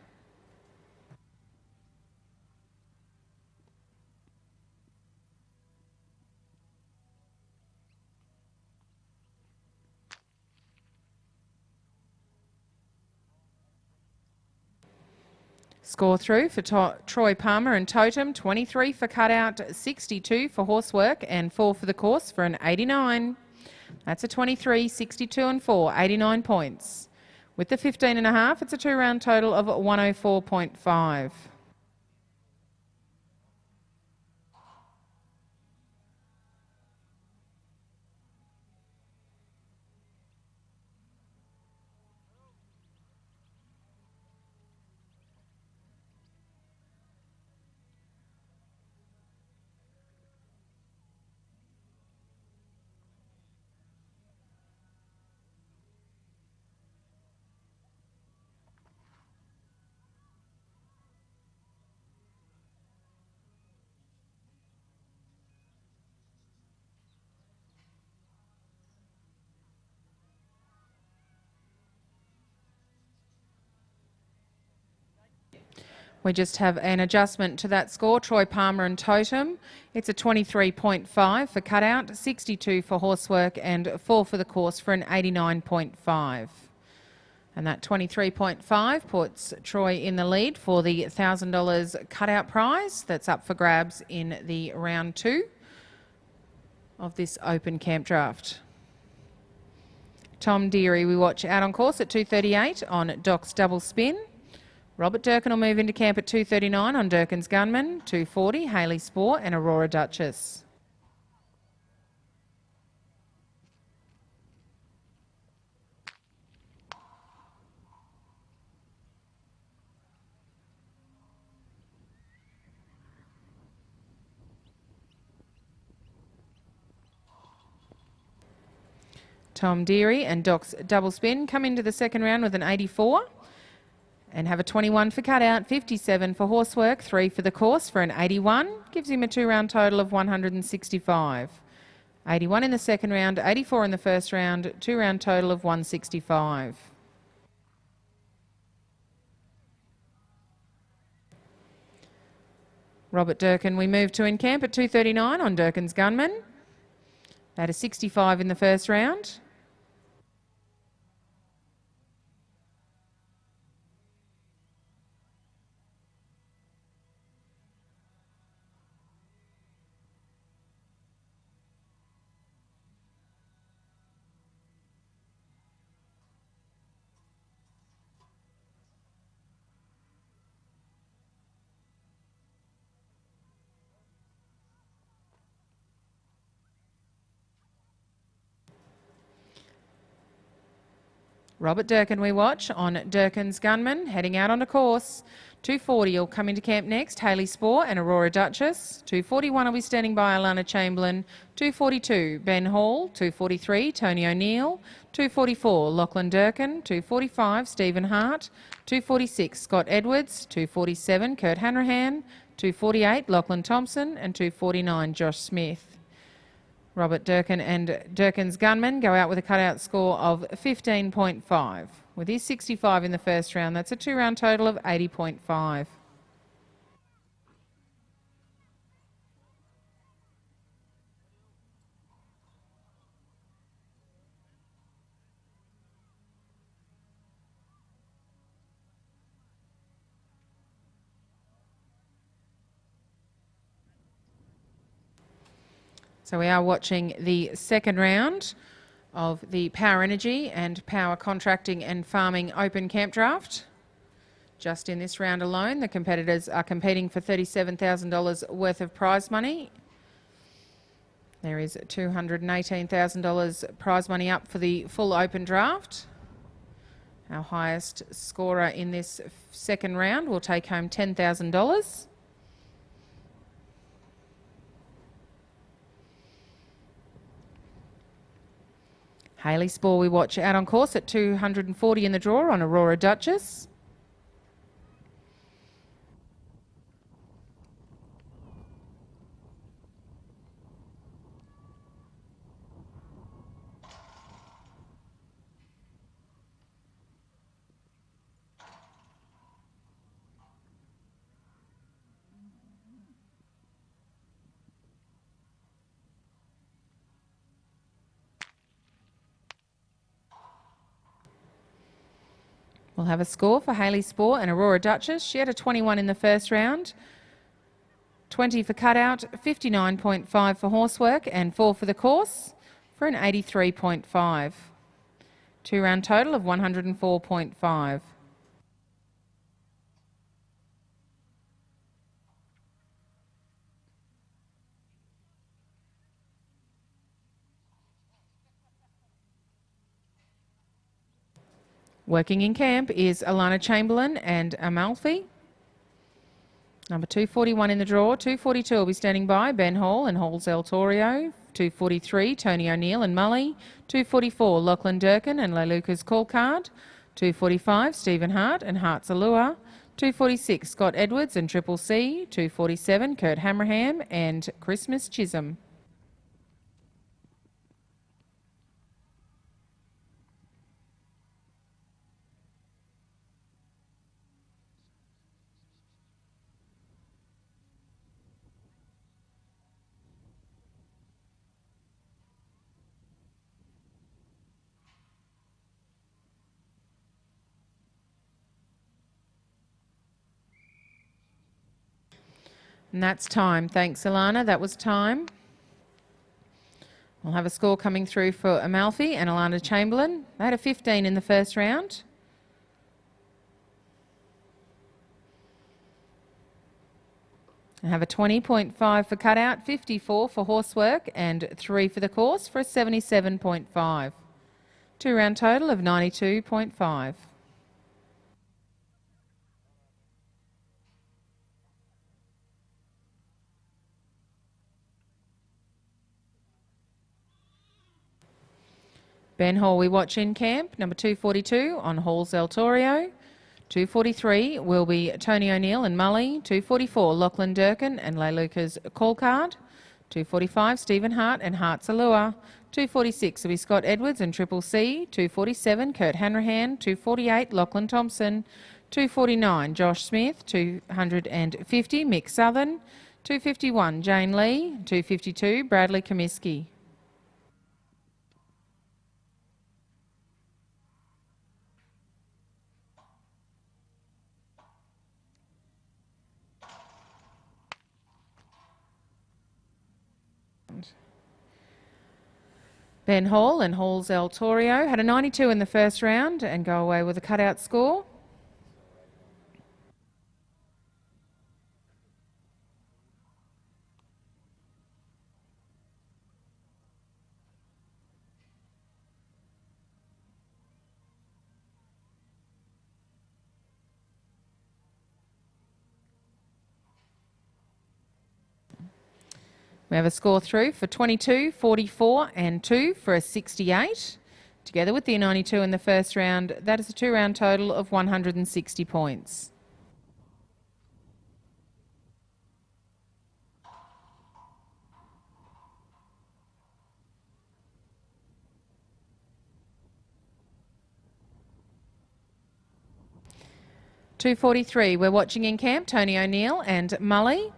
Score through for Troy Palmer and Totem, 23 for cutout, 62 for horsework and 4 for the course for an 89. That's a 23, 62 and 4, 89 points. With the 15.5, it's a 2-round total of 104.5. We just have an adjustment to that score, Troy Palmer and Totem. It's a 23.5 for cutout, 62 for horsework and 4 for the course for an 89.5. And that 23.5 puts Troy in the lead for the $1,000 cutout prize that's up for grabs in the round 2 of this Open Campdraft. Tom Deary we watch out on course at 238 on Doc's Double Spin. Robert Durkin will move into camp at 2:39 on Durkin's Gunman, 2:40 Hayley Spore and Aurora Duchess. Tom Deary and Doc's Double Spin come into the second round with an 84. And have a 21 for cutout, 57 for horsework, 3 for the course for an 81. Gives him a 2-round total of 165. 81 in the second round, 84 in the first round, 2-round total of 165. Robert Durkin we move to in camp at 2:39 on Durkin's Gunman. That is 65 in the first round. Robert Durkin we watch on Durkin's Gunman, heading out on a course. 240 will come into camp next, Hayley Spore and Aurora Duchess. 241 will be standing by Alana Chamberlain. 242 Ben Hall. 243 Tony O'Neill. 244 Lachlan Durkin. 245 Stephen Hart. 246 Scott Edwards. 247 Kurt Hanrahan. 248 Lachlan Thompson and 249 Josh Smith. Robert Durkin and Durkin's Gunman go out with a cutout score of 15.5. With his 65 in the first round, that's a 2-round total of 80.5. So we are watching the second round of the Power Energy and Power Contracting and Farming Open Campdraft. Just in this round alone, the competitors are competing for $37,000 worth of prize money. There is $218,000 prize money up for the full open draft. Our highest scorer in this second round will take home $10,000. Hayley Spore we watch out on course at 240 in the draw on Aurora Duchess. We'll have a score for Hayley Spore and Aurora Duchess. She had a 21 in the first round, 20 for cutout, 59.5 for horsework and 4 for the course for an 83.5. 2-round total of 104.5. Working in camp is Alana Chamberlain and Amalfi. Number 241 in the draw. 242 will be standing by Ben Hall and Hall's El Torio. 243 Tony O'Neill and Mully. 244 Lachlan Durkin and Leluca's Call Card. 245 Stephen Hart and Hart's Allure. 246 Scott Edwards and Triple C. 247 Kurt Hammerham and Christmas Chisholm. And that's time. Thanks, Alana. That was time. We'll have a score coming through for Amalfi and Alana Chamberlain. They had a 15 in the first round. I have a 20.5 for cutout, 54 for horsework and 3 for the course for a 77.5. 2-round total of 92.5. Ben Hall we watch in camp, number 242 on Hall's El Torio. 243 will be Tony O'Neill and Mully. 244 Lachlan Durkin and Leluca's Call Card. 245 Stephen Hart and Hart's Allure. 246 will be Scott Edwards and Triple C. 247 Kurt Hanrahan. 248 Lachlan Thompson. 249 Josh Smith. 250 Mick Southern. 251 Jane Lee. 252 Bradley Comiskey. Ben Hall and Hall's El Torio had a 92 in the first round and go away with a cutout score. We have a score through for 22, 44 and 2 for a 68. Together with the 92 in the first round, that is a 2-round total of 160 points. $2.43, we're watching in camp, Tony O'Neill and Mully.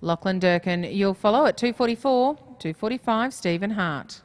Lachlan Durkin, you'll follow at $2.44, $2.45, Stephen Hart.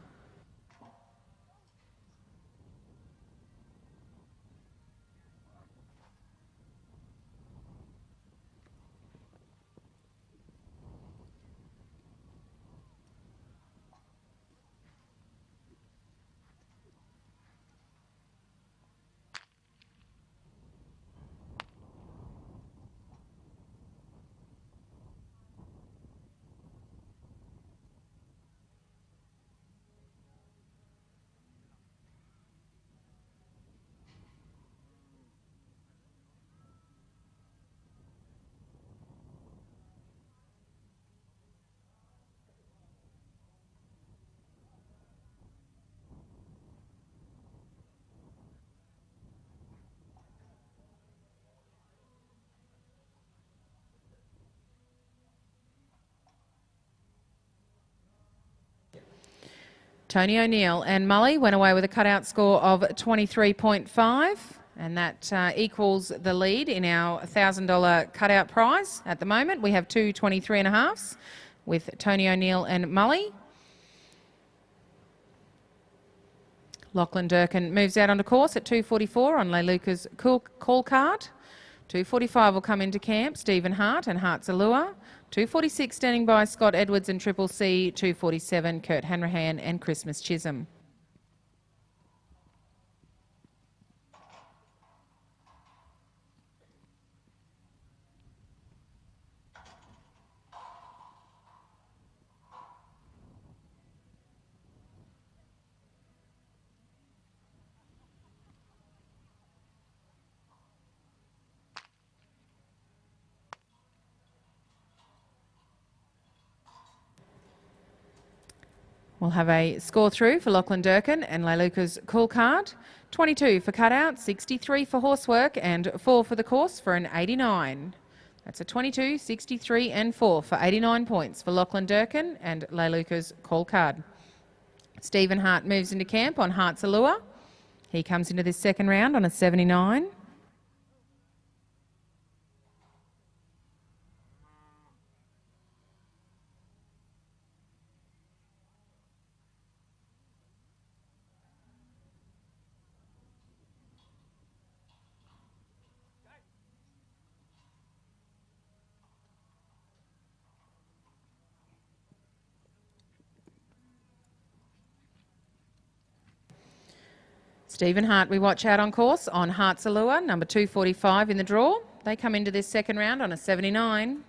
Tony O'Neill and Mully went away with a cutout score of 23.5, and that equals the lead in our $1,000 cutout prize. At the moment, we have 2 23.5s with Tony O'Neill and Mully. Lachlan Durkin moves out onto course at 2.44 on Leluka's call card. 2.45 will come into camp, Stephen Hart and Hart's Allure. 2.46 standing by Scott Edwards and Triple C. 2.47 Kurt Hanrahan and Christmas Chisholm. We'll have a score through for Lachlan Durkin and Leluka's call card. 22 for cutout, 63 for horsework and 4 for the course for an 89. That's a 22, 63 and 4 for 89 points for Lachlan Durkin and Leluka's call card. Stephen Hart moves into camp on Hart's Allure. He comes into this second round on a 79. Stephen Hart, we watch out on course on Hart's Allure, number 245 in the draw. They come into this second round on a 79.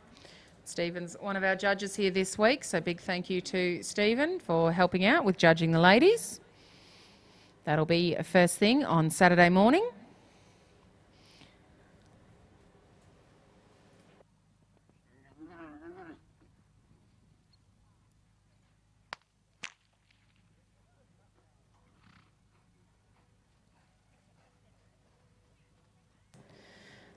Stephen's one of our judges here this week, so big thank you to Stephen for helping out with judging the ladies. That'll be first thing on Saturday morning.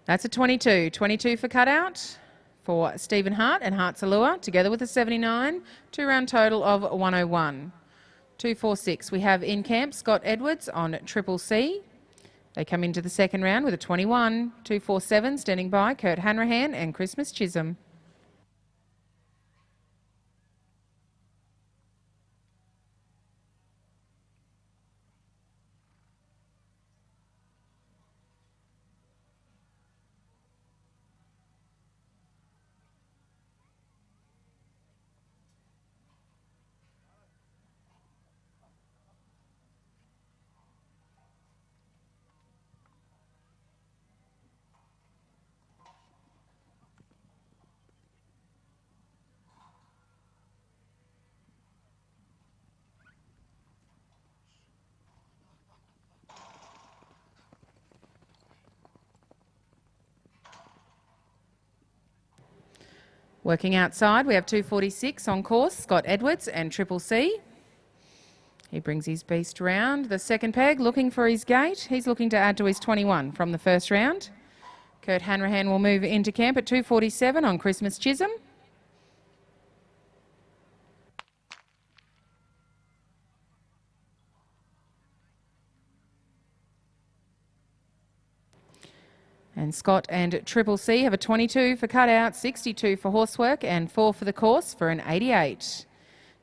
That's a 22. 22 for cutout for Stephen Hart and Hart's Allure, together with a 79. 2-round total of 101. 246. We have in camp Scott Edwards on Triple C. They come into the second round with a 21. 247 standing by Kurt Hanrahan and Christmas Chisholm. Working outside, we have 246 on course, Scott Edwards and Triple C. He brings his beast round. The second peg looking for his gate. He's looking to add to his 21 from the first round. Kurt Hanrahan will move into camp at 247 on Christmas Chisholm. And Scott and Triple C have a 22 for cutout, 62 for horsework and 4 for the course for an 88.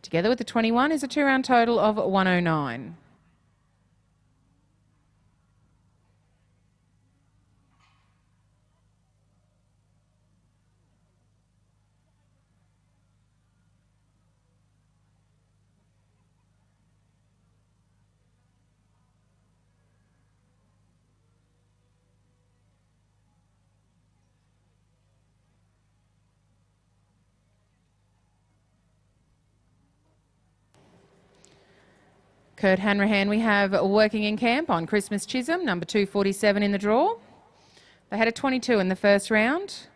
Together with the 21 is a 2-round total of 109. Kurt Hanrahan we have working in camp on Christmas Chisholm, number 247 in the draw. They had a 22 in the first round.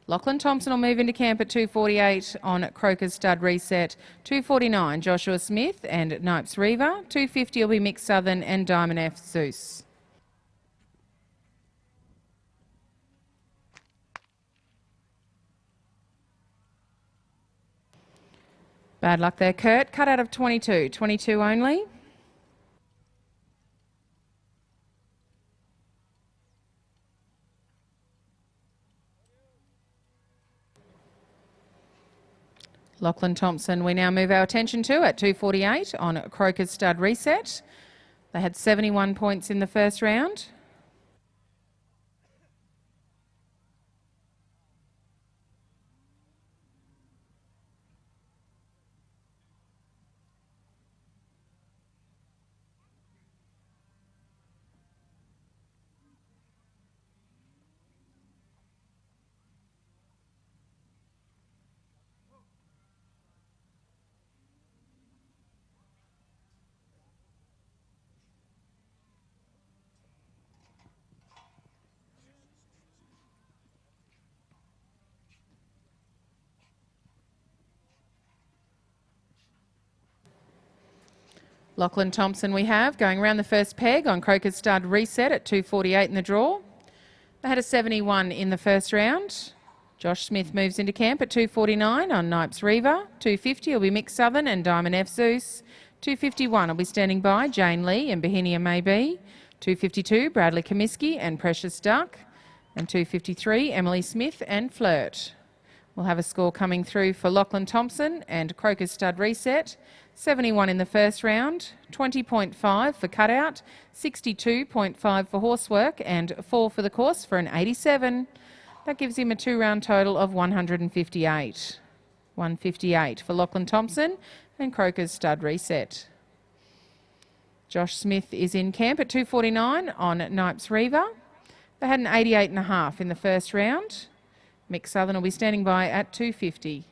Lachlan Thompson will move into camp at 248 on Croker's Stud Reset. 249 Joshua Smith and Nipes Reaver. 250 will be Mick Southern and Diamond F Zeus. Bad luck there, Kurt. Cut out of 22. 22 only. Lachlan Thompson we now move our attention to at 248 on Croker's Stud Reset. They had 71 points in the first round. Lachlan Thompson we have going around the first peg on Croker's Stud Reset at 248 in the draw. They had a 71 in the first round. Josh Smith moves into camp at 249 on Nipes Reaver. 250 will be Mick Southern and Diamond F Zeus. 251 will be standing by Jane Lee and Bohemia Maybe. 252 Bradley Comiskey and Precious Duck. And 253 Emily Smith and Flirt. We'll have a score coming through for Lachlan Thompson and Croker's Stud Reset. 71 in the first round, 20.5 for cutout, 62.5 for horsework and 4 for the course for an 87. That gives him a 2-round total of 158. 158 for Lachlan Thompson and Croker's Stud Reset. Josh Smith is in camp at 249 on Nipes Reaver. They had an 88.5 in the first round. Mick Southern will be standing by at 250.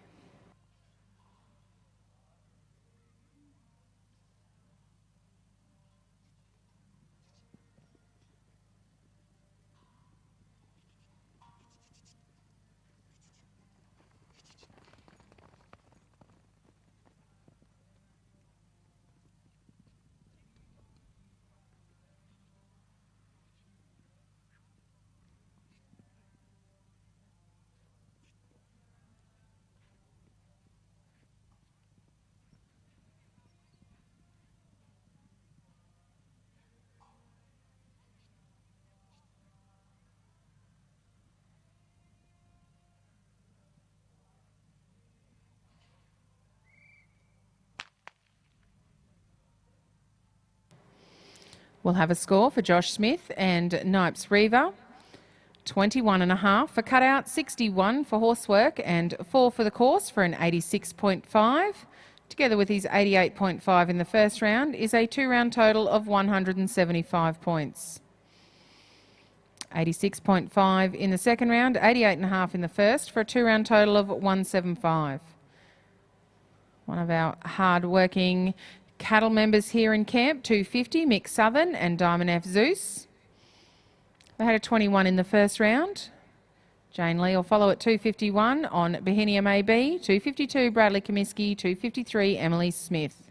We'll have a score for Josh Smith and Nipes Reaver. 21.5 for cutout, 61 for horsework and 4 for the course for an 86.5. Together with his 88.5 in the first round is a 2-round total of 175 points. 86.5 in the second round, 88.5 in the first for a 2-round total of 175. One of our hard-working cattle members here in camp, 250, Mick Southern and Diamond F Zeus. They had a 21 in the first round. Jane Lee will follow at 251 on Bohenia Maybe, 252 Bradley Comiskey, 253 Emily Smith.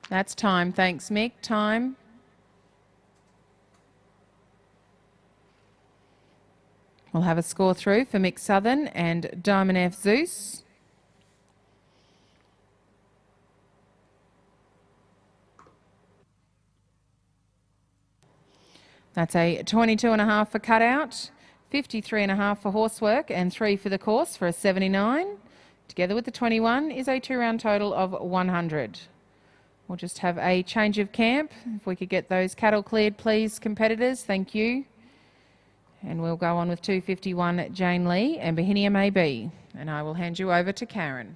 That's time. Thanks, Mick. Time. We'll have a score through for Mick Southern and Diamond F. Zeus. That's a 22.5 for cutout, 53.5 for horsework and 3 for the course for a 79. Together with the 21 is a 2-round total of 100. We'll just have a change of camp. If we could get those cattle cleared, please, competitors. Thank you. And we'll go on with 251 Jane Lee and Bohenia Maybe. And I will hand you over to Karen.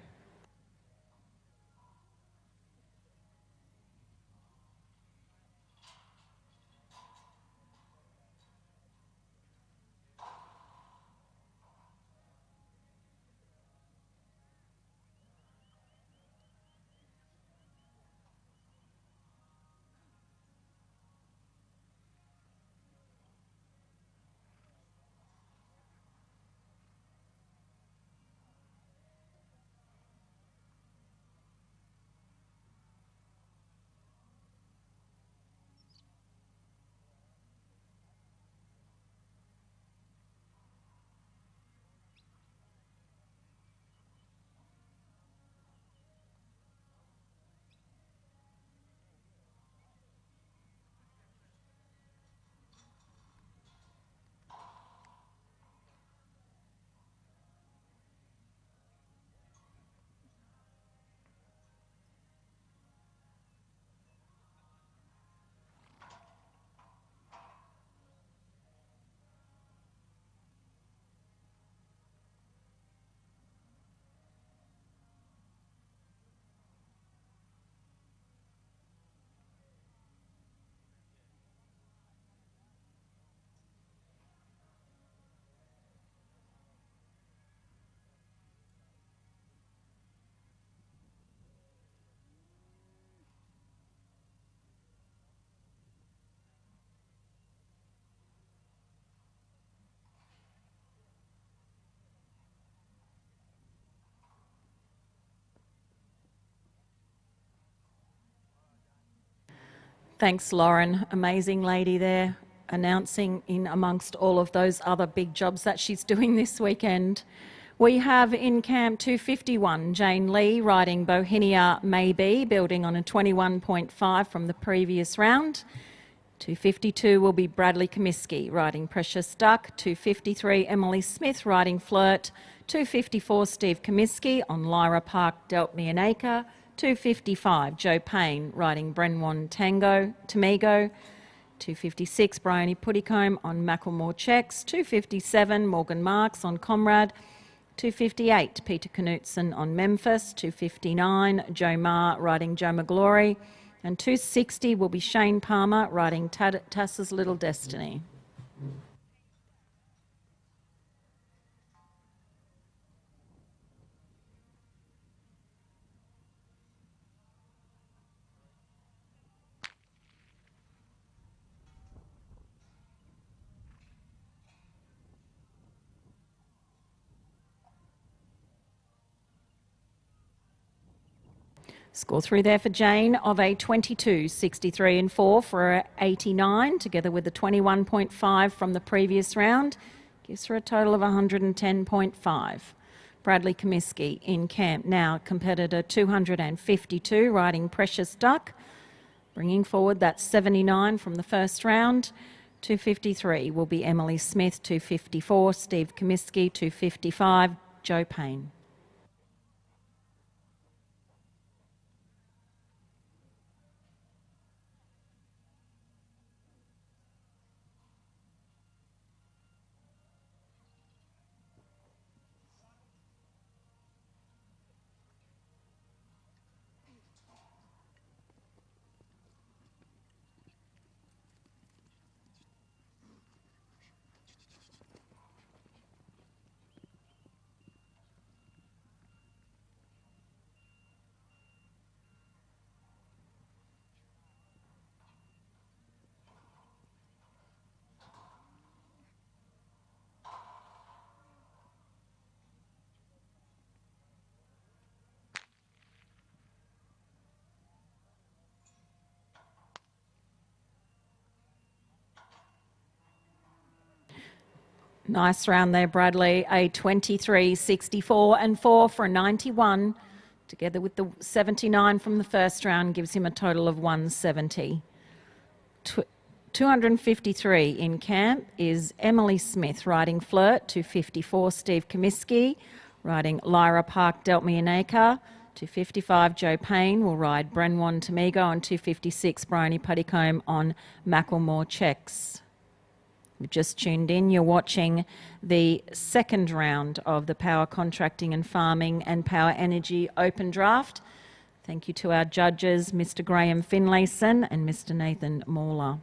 Thanks, Lauren. Amazing lady there, announcing in amongst all of those other big jobs that she's doing this weekend. We have in camp 251, Jane Lee riding Bohenia Maybe, building on a 21.5 from the previous round. 252 will be Bradley Comiskey riding Precious Duck. 253 Emily Smith riding Flirt. 254 Steve Comiskey on Lyra Park Delt Me an Acre. 255 Joe Payne riding Brenwan Tamigo. 256 Bryony Puddicombe on Macklemore Checks. 257 Morgan Marks on Comrade. 258 Peter Knutson on Memphis. 259 Joe Marr riding Joe McGlory. And 260 will be Shane Palmer riding Tass's Little Destiny. Score through there for Jane of a 22, 63 and 4 for a 89, together with the 21.5 from the previous round. Gives her a total of 110.5. Bradley Comiskey in camp now, competitor 252, riding Precious Duck, bringing forward that 79 from the first round. 253 will be Emily Smith, 254 Steve Comiskey, 255 Joe Payne. Nice round there, Bradley. A 23, 64 and 4 for a 91. Together with the 79 from the first round gives him a total of 170. 253 in camp is Emily Smith riding Flirt. 254 Steve Comiskey riding Lyra Park Deltmianaka. 255 Joe Payne will ride Brenwan Tamigo, and 256 Bryony Puttycombe on Macklemore Checks. You've just tuned in, you're watching the second round of the Power Contracting and Farming and Power Energy Open Draft. Thank you to our judges, Mr. Graham Finlayson and Mr. Nathan Mauler.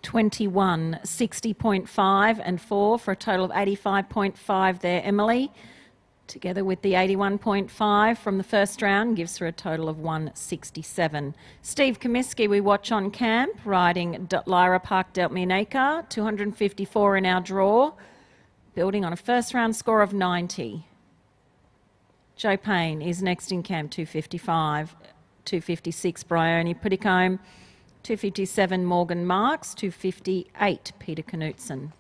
$21, 60.5 and 4 for a total of 85.5 there, Emily. Together with the 81.5 from the first round gives her a total of 167. Steve Comiskey we watch on camp, riding Lyra Park Deltmianaka, 254 in our draw, building on a first round score of 90. Joe Payne is next in camp, 255. 256 Bryony Puttycombe. 257 Morgan Marks, 258 Peter Knutson.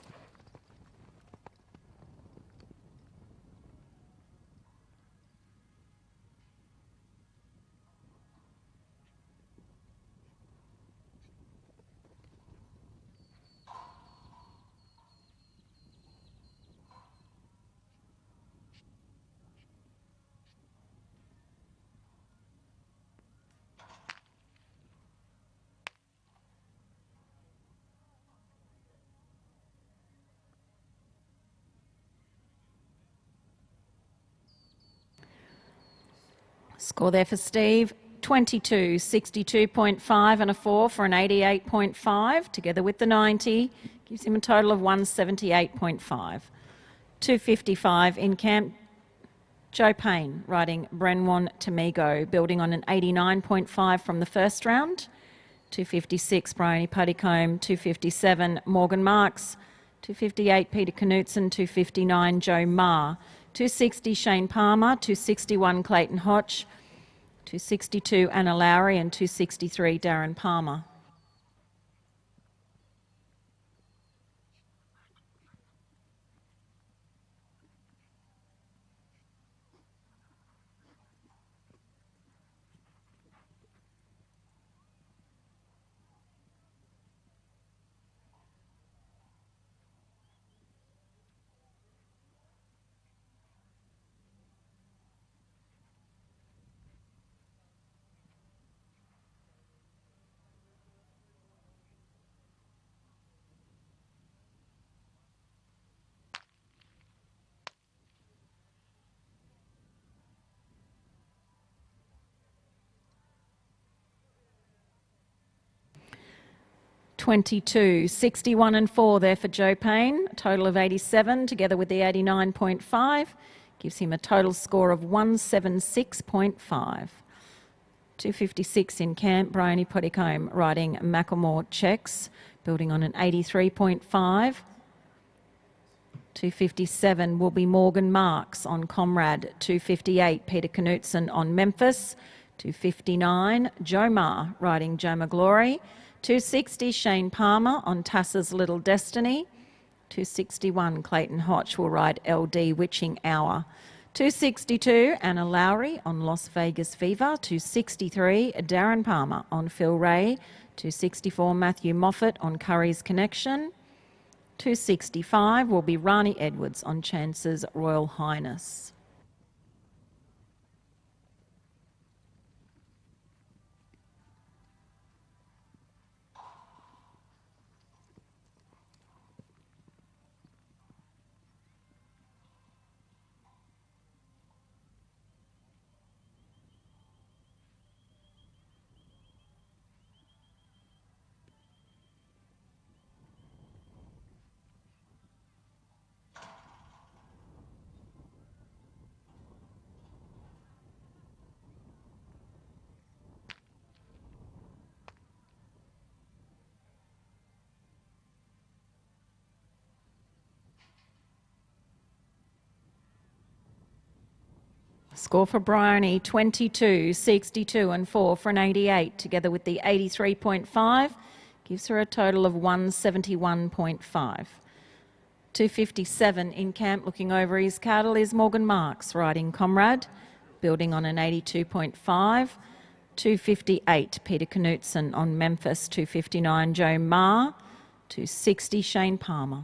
Score there for Steve, 22, 62.5 and a 4 for an 88.5. Together with the 90, gives him a total of 178.5. 255 in camp, Joe Payne riding Brenwan Tamigo, building on an 89.5 from the first round. 256 Bryony Puttycombe, 257 Morgan Marks, 258 Peter Knutson, 259 Joe Marr. 260 Shane Palmer, 261 Clayton Hodge, 262 Anna Lowry and 263 Darren Palmer. $22, 61 and 4 there for Joe Payne, a total of 87 together with the 89.5 gives him a total score of 176.5. 256 in camp, Bryony Puttycombe riding Macklemore Checks, building on an 83.5. 257 will be Morgan Marks on Comrade. 258 Peter Knutson on Memphis. 259 Joe Marr riding Joma Glory. 260 Shane Palmer on Tassa's Little Destiny. 261 Clayton Hodge will ride LD Witching Hour. 262 Anna Lowry on Las Vegas Fever. 263 Darren Palmer on Phil Ray. 264 Matthew Moffat on Curry's Connection. 265 will be Rani Edwards on Chance's Royal Highness. Score for Bryony, 22, 62 and 4 for an 88, together with the 83.5, gives her a total of 171.5. 257 in camp, looking over his cattle, is Morgan Marks, riding Comrade, building on an 82.5. 258, Peter Knutson on Memphis. 259, Joe Ma. 260, Shane Palmer.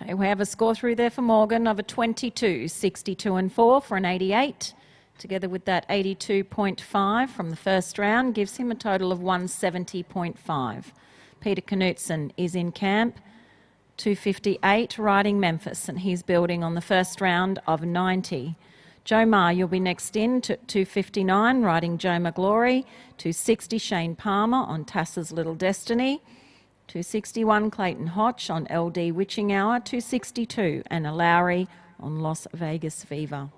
Okay, we have a score through there for Morgan of a 22, 62 and 4 for an 88. Together with that 82.5 from the first round, gives him a total of 170.5. Peter Knutson is in camp, 258, riding Memphis, and he's building on the first round of 90. Joe Ma, you'll be next in to 259, riding Joe McGlory. 260, Shane Palmer on Tassa's Little Destiny. 261, Clayton Hodge on LD Witching Hour. 262, Anna Lowry on Las Vegas Viva.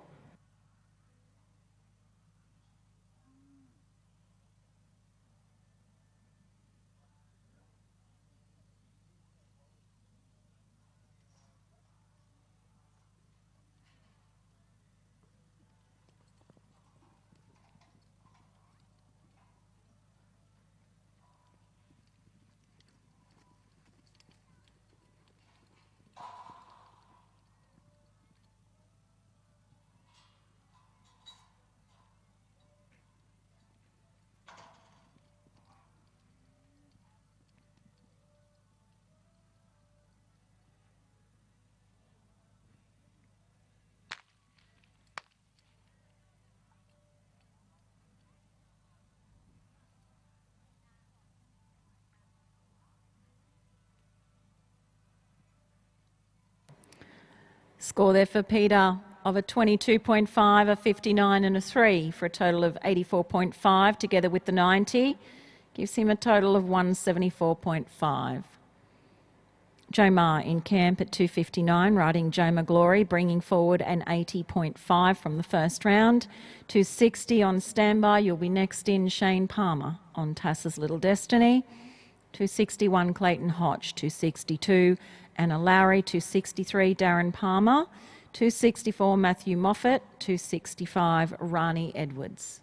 Score there for Peter of a 22.5, a 59 and a 3 for a total of 84.5, together with the 90. Gives him a total of 174.5. Joe Ma in camp at 259, riding Joe McGlory, bringing forward an 80.5 from the first round. 260 on standby, you'll be next in, Shane Palmer on Tassa's Little Destiny. 261, Clayton Hodge. 262, Anna Lowry. 263, Darren Palmer. 264, Matthew Moffat. 265, Rani Edwards.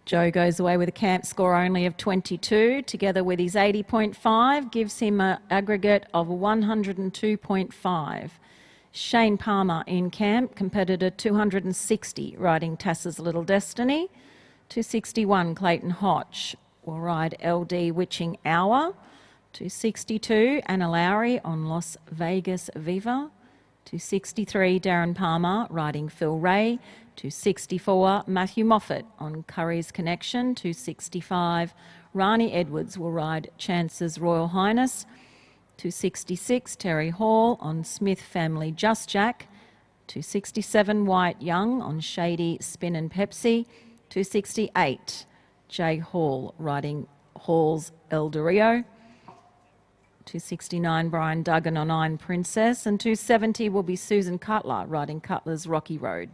Joe goes away with a camp score only of 22, together with his 80.5, gives him an aggregate of 102.5. Shane Palmer in camp, competitor 260, riding Tassa's Little Destiny. 261, Clayton Hodge will ride LD Witching Hour. 262, Anna Lowry on Las Vegas Viva. 263, Darren Palmer riding Phil Ray. 264, Matthew Moffat on Curry's Connection. 265, Rani Edwards will ride Chance's Royal Highness. 266 Terry Hall on Smith Family Just Jack. 267 White Young on Shady Spin and Pepsi. 268 Jay Hall riding Hall's El Doreo. 269 Brian Duggan on Iron Princess, and 270 will be Susan Cutler riding Cutler's Rocky Road.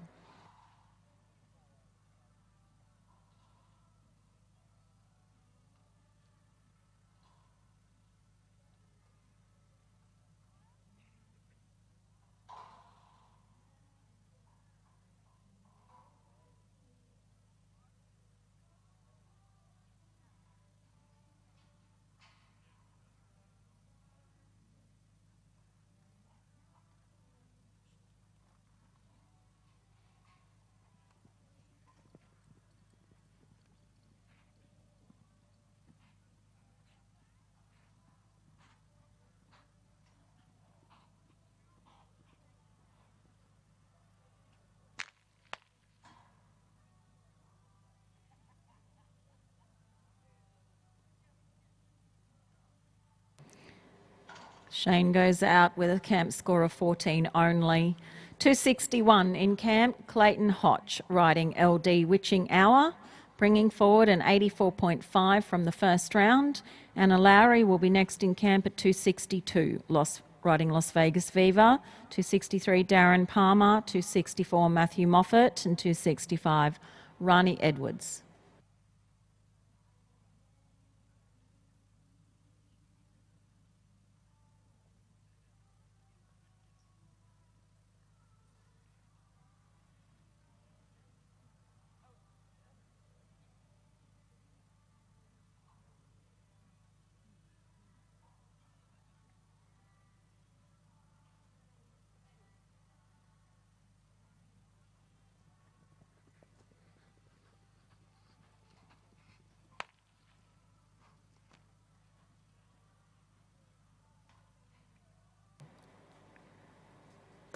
Shane goes out with a camp score of 14 only. 261 in camp, Clayton Hodge riding LD Witching Hour, bringing forward an 84.5 from the first round. Anna Lowry will be next in camp at 262, riding Las Vegas Viva. 263 Darren Palmer, 264 Matthew Moffat, and 265 Rani Edwards.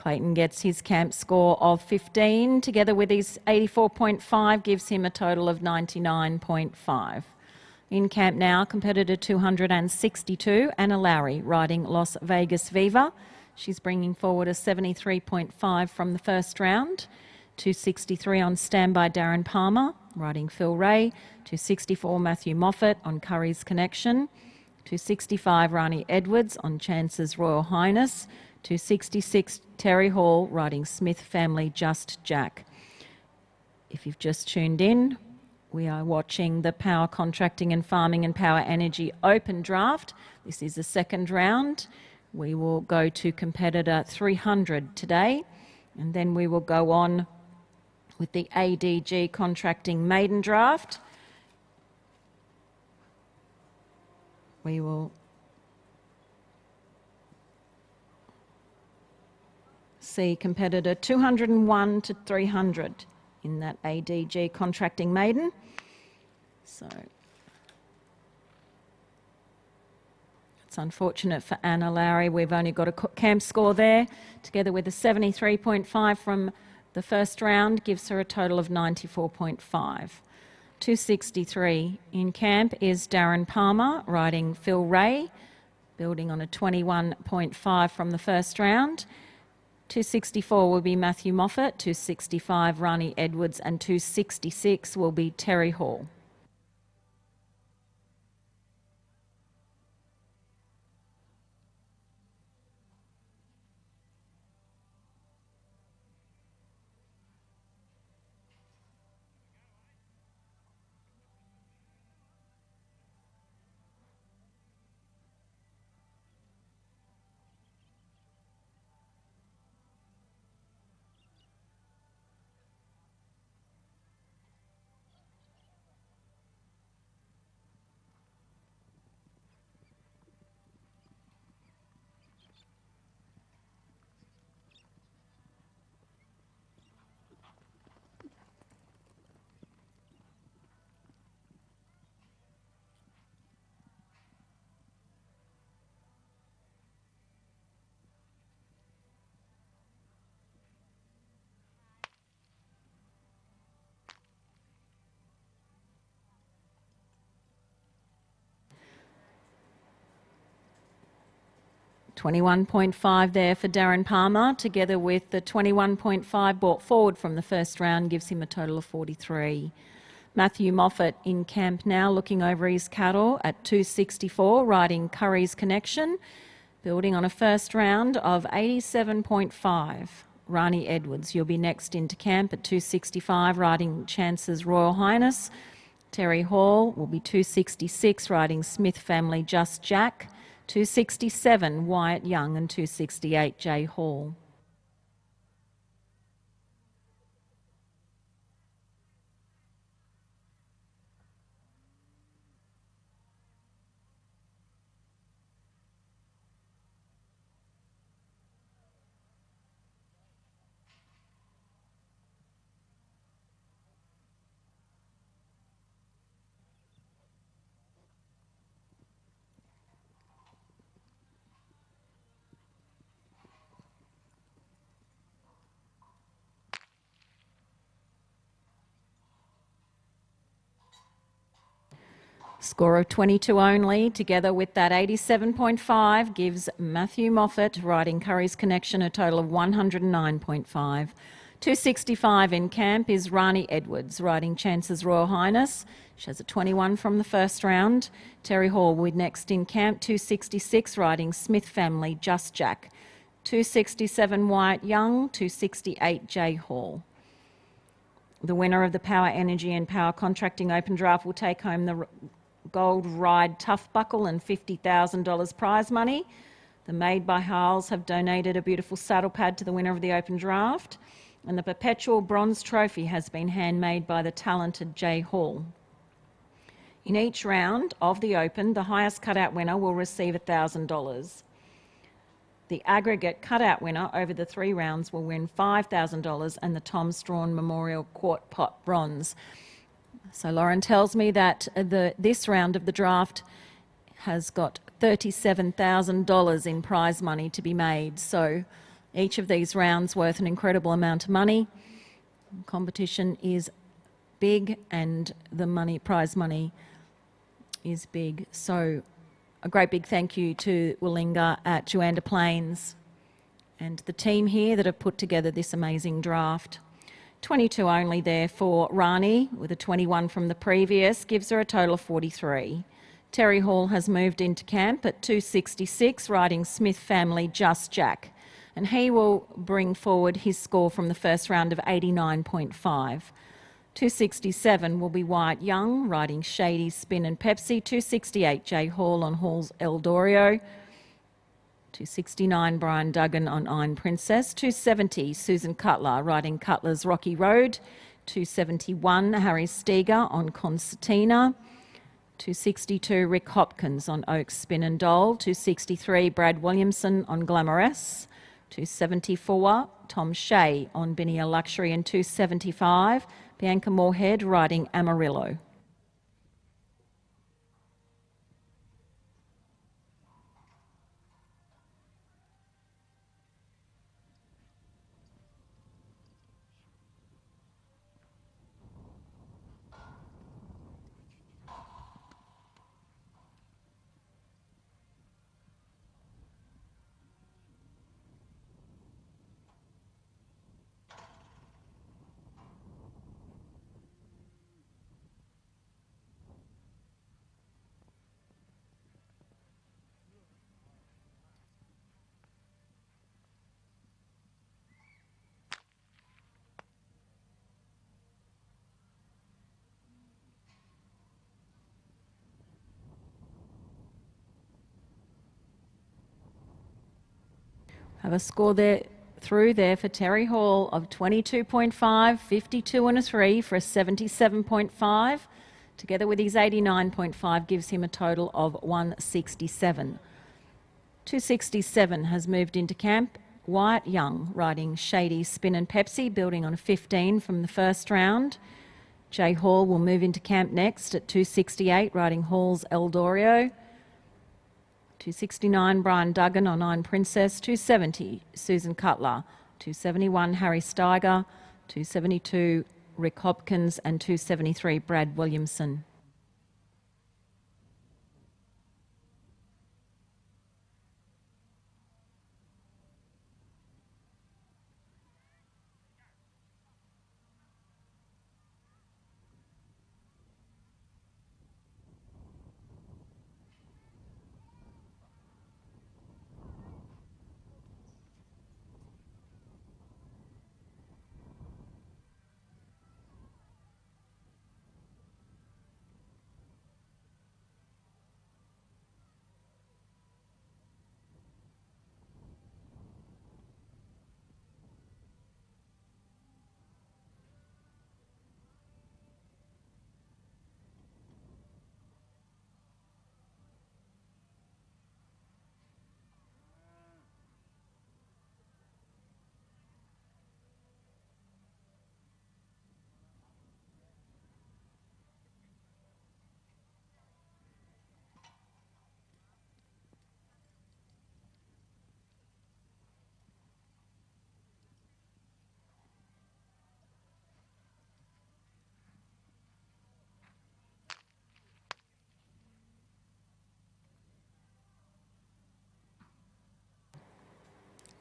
Clayton gets his camp score of 15, together with his 84.5 gives him a total of 99.5. In camp now, competitor 262, Anna Lowry, riding Las Vegas Viva. She's bringing forward a 73.5 from the first round. 263 on standby Darren Palmer, riding Phil Ray. 264 Matthew Moffat on Curry's Connection. 265 Rani Edwards on Chance's Royal Highness. 266 Terry Hall riding Smith Family Just Jack. If you've just tuned in, we are watching the Power Contracting and Farming and Power Energy Open Draft. This is the second round. We will go to competitor 300 today, and then we will go on with the ADG Contracting Maiden Draft. We will see competitor 201 to 300 in that ADG Contracting Maiden. So it's unfortunate for Anna Lowry. We've only got a camp score there, together with a 73.5 from the first round, gives her a total of 94.5. 263 in camp is Darren Palmer riding Phil Ray, building on a 21.5 from the first round. 264 will be Matthew Moffat, 265 Rani Edwards, and 266 will be Terry Hall. 21.5 there for Darren Palmer, together with the 21.5 brought forward from the first round, gives him a total of 43. Matthew Moffat in camp now, looking over his cattle at 264, riding Curry's Connection, building on a first round of 87.5. Rani Edwards, you'll be next into camp at 265, riding Chance's Royal Highness. Terry Hall will be 266, riding Smith Family Just Jack. 267, Wyatt Young, and 268, Jay Hall. Score of 22 only, together with that 87.5, gives Matthew Moffat, riding Curry's Connection, a total of 109.5. 265 in camp is Rani Edwards, riding Chance's Royal Highness. She has a 21 from the first round. Terry Hall will be next in camp, 266, riding Smith Family Just Jack. 267 Wyatt Young, 268 Jay Hall. The winner of the Power Energy and Power Contracting Open Draft will take home the Gold Ride Tough Buckle and $50,000 prize money. The Made by Howells have donated a beautiful saddle pad to the winner of the Open Draft, and the Perpetual Bronze Trophy has been handmade by the talented Jay Hall. In each round of the Open, the highest cutout winner will receive $1,000. The aggregate cutout winner over the 3 rounds will win $5,000 and the Tom Strawn Memorial Quart Pot Bronze. So Lauren tells me that this round of the draft has got $37,000 in prize money to be made. So each of these rounds worth an incredible amount of money. The competition is big and the prize money is big. So a great big thank you to Willinga at Juandah Plains and the team here that have put together this amazing draft. 22 only there for Rani, with a 21 from the previous, gives her a total of 43. Terry Hall has moved into camp at 266, riding Smith Family Just Jack, and he will bring forward his score from the first round of 89.5. 267 will be Wyatt Young, riding Shady Spin and Pepsi. 268 Jay Hall on Hall's El Dorio. 269 Brian Duggan on Iron Princess. 270 Susan Cutler, riding Cutler's Rocky Road. 271 Harry Steger on Concertina. 262 Rick Hopkins on Oaks Spin and Dole. 263 Brad Williamson on Glamoress. 274 Tom Shea on Binia Luxury, and 275 Bianca Moorhead riding Amarillo. Have a score there through there for Terry Hall of 22.5, 52 and a 3 for a 77.5. Together with his 89.5 gives him a total of 167. 267 has moved into camp. Wyatt Young riding Shady Spin and Pepsi, building on a 15 from the first round. Jay Hall will move into camp next at 268, riding Hall's El Dorio. 269 Brian Duggan on Iron Princess. 270 Susan Cutler. 271 Harry Steiger. 272 Rick Hopkins, and 273 Brad Williamson.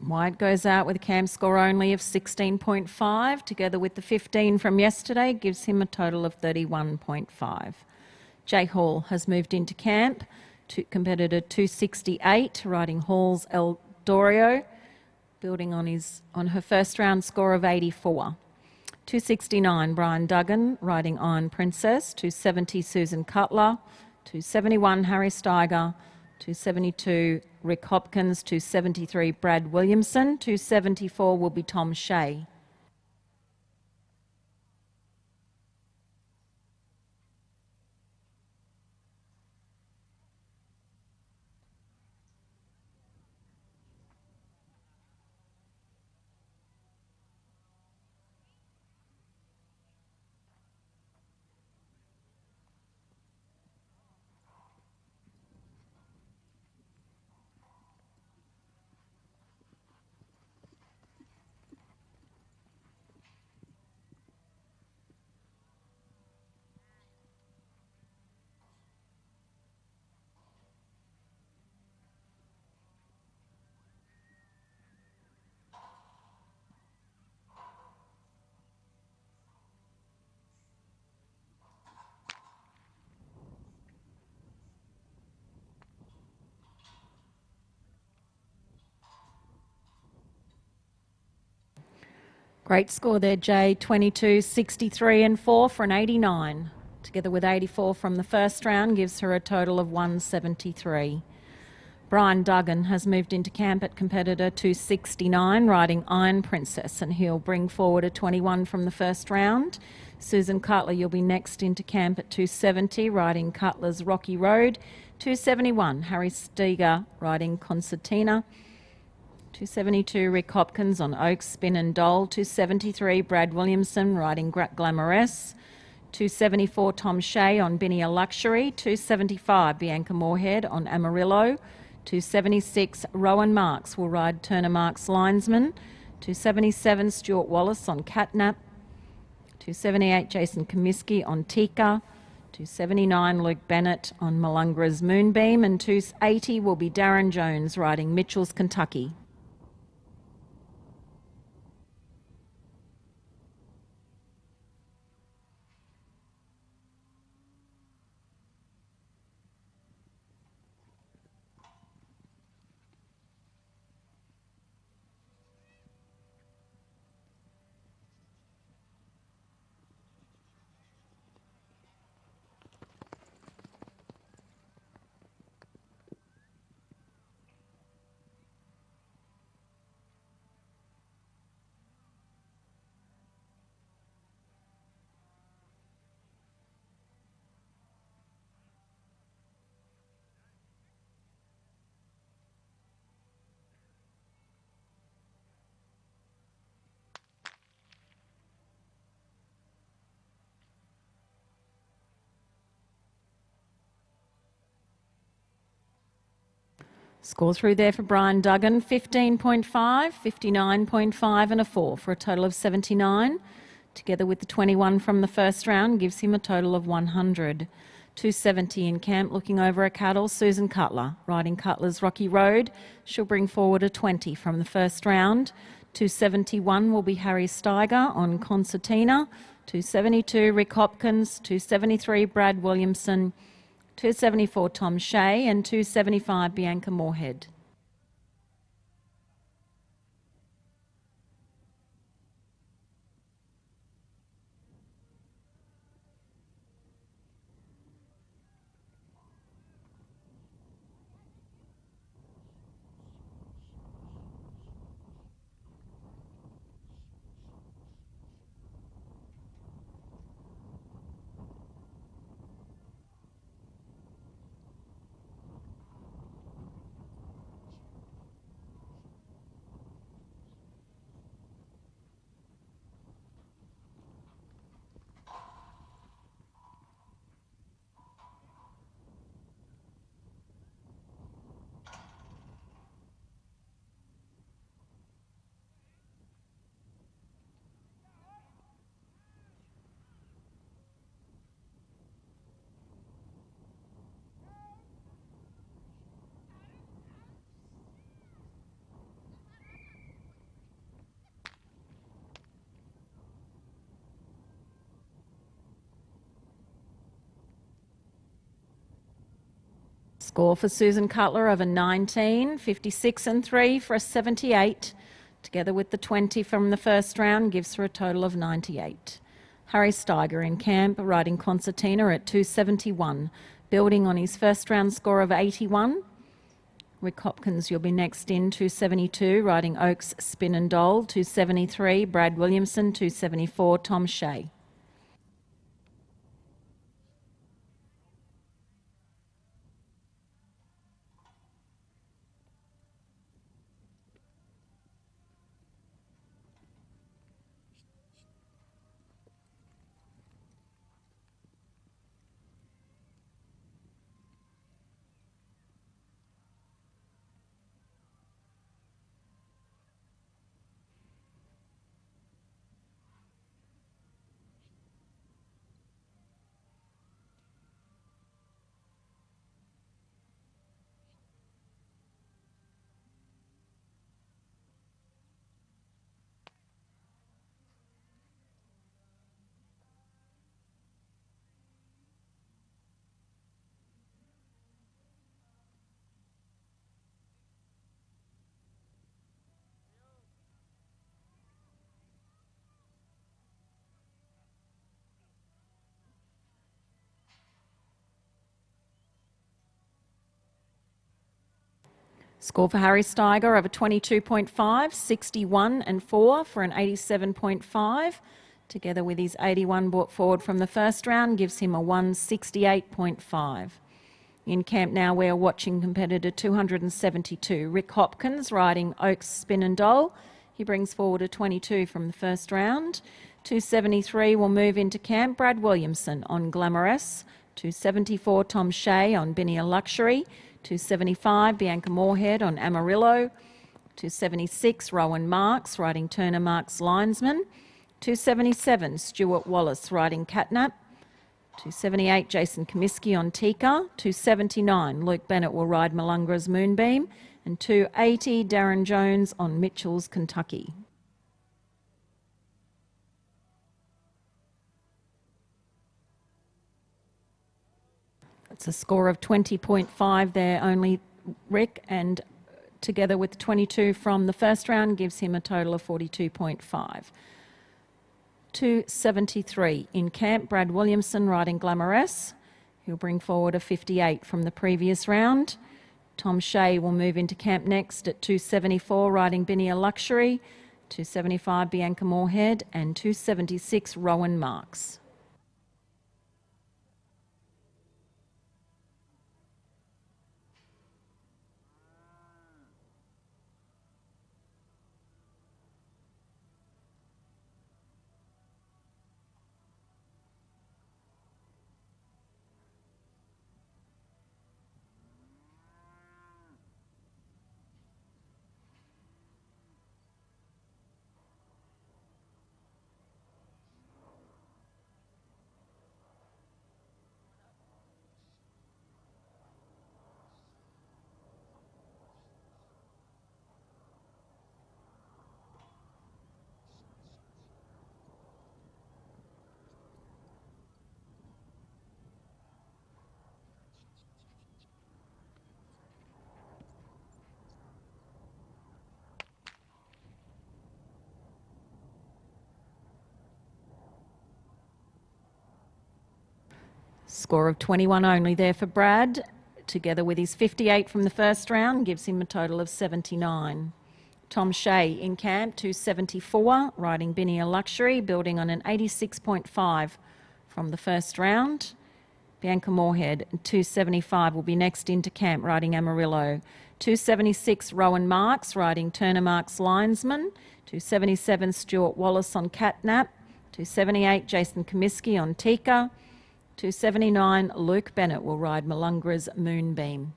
Wide goes out with a camp score only of 16.5, together with the 15 from yesterday, gives him a total of 31.5. Jay Hall has moved into camp, to competitor 268, riding Hall's El Dorio, building on her first round score of 84. 269, Brian Duggan, riding Iron Princess. 270, Susan Cutler. 271, Harry Steiger. 272, Rick Hopkins. 273, Brad Williamson. 274 will be Tom Shea. Great score there, Jay. 22, 63 and 4 for an 89. Together with 84 from the first round gives her a total of 173. Brian Duggan has moved into camp at competitor 269, riding Iron Princess, and he'll bring forward a 21 from the first round. Susan Cutler, you'll be next into camp at 270, riding Cutler's Rocky Road. 271, Harry Steger, riding Concertina. 272, Rick Hopkins on Oaks, Spin and Dole. 273, Brad Williamson riding Glamoress. 274, Tom Shea on Binia Luxury. 275, Bianca Moorhead on Amarillo. 276, Rowan Marks will ride Turner Marks Linesman. 277, Stuart Wallace on Catnap. 278, Jason Comiskey on Tika. 279, Luke Bennett on Malungra's Moonbeam. And 280 will be Darren Jones riding Mitchell's Kentucky. Score through there for Brian Duggan, 15.5, 59.5 and a 4 for a total of 79. Together with the 21 from the first round gives him a total of 100. 270 in camp looking over a cattle, Susan Cutler, riding Cutler's Rocky Road. She'll bring forward a 20 from the first round. 271 will be Harry Steiger on Concertina. 272 Rick Hopkins. 273 Brad Williamson. 274 Tom Shea and 275 Bianca Moorhead. Score for Susan Cutler over 19, 56 and 3 for a 78. Together with the 20 from the first round gives her a total of 98. Harry Steiger in camp, riding Concertina at 271, building on his first round score of 81. Rick Hopkins, you'll be next in, 272, riding Oaks Spin and Dole, 273, Brad Williamson, 274, Tom Shea. Score for Harry Steiger over 22.5, 61 and 4 for an 87.5. Together with his 81 brought forward from the first round gives him a 168.5. In camp now we're watching competitor 272, Rick Hopkins, riding Oaks Spin and Dole. He brings forward a 22 from the first round. 273 will move into camp, Brad Williamson on Glamorous. 274, Tom Shea on Binia Luxury. 275, Bianca Moorhead on Amarillo. 276, Rowan Marks, riding Turner Marks Linesman. 277, Stuart Wallace, riding Catnap. 278, Jason Comiskey on Tika. 279, Luke Bennett will ride Malungra's Moonbeam. And 280, Darren Jones on Mitchell's Kentucky. It's a score of 20.5 there only, Rick, and together with 22 from the first round gives him a total of 42.5. 273 in camp, Brad Williamson riding Glamorous. He'll bring forward a 58 from the previous round. Tom Shea will move into camp next at 274 riding Binia Luxury, 275 Bianca Moorhead and 276 Rowan Marks. Score of 21 only there for Brad, together with his 58 from the first round, gives him a total of 79. Tom Shea in camp, 274, riding Binia Luxury, building on an 86.5 from the first round. Bianca Moorhead, 275, will be next into camp, riding Amarillo. 276, Rowan Marks, riding Turner Marks Linesman. 277, Stuart Wallace on Catnap. 278, Jason Comiskey on Tika. 279, Luke Bennett will ride Malungra's Moonbeam.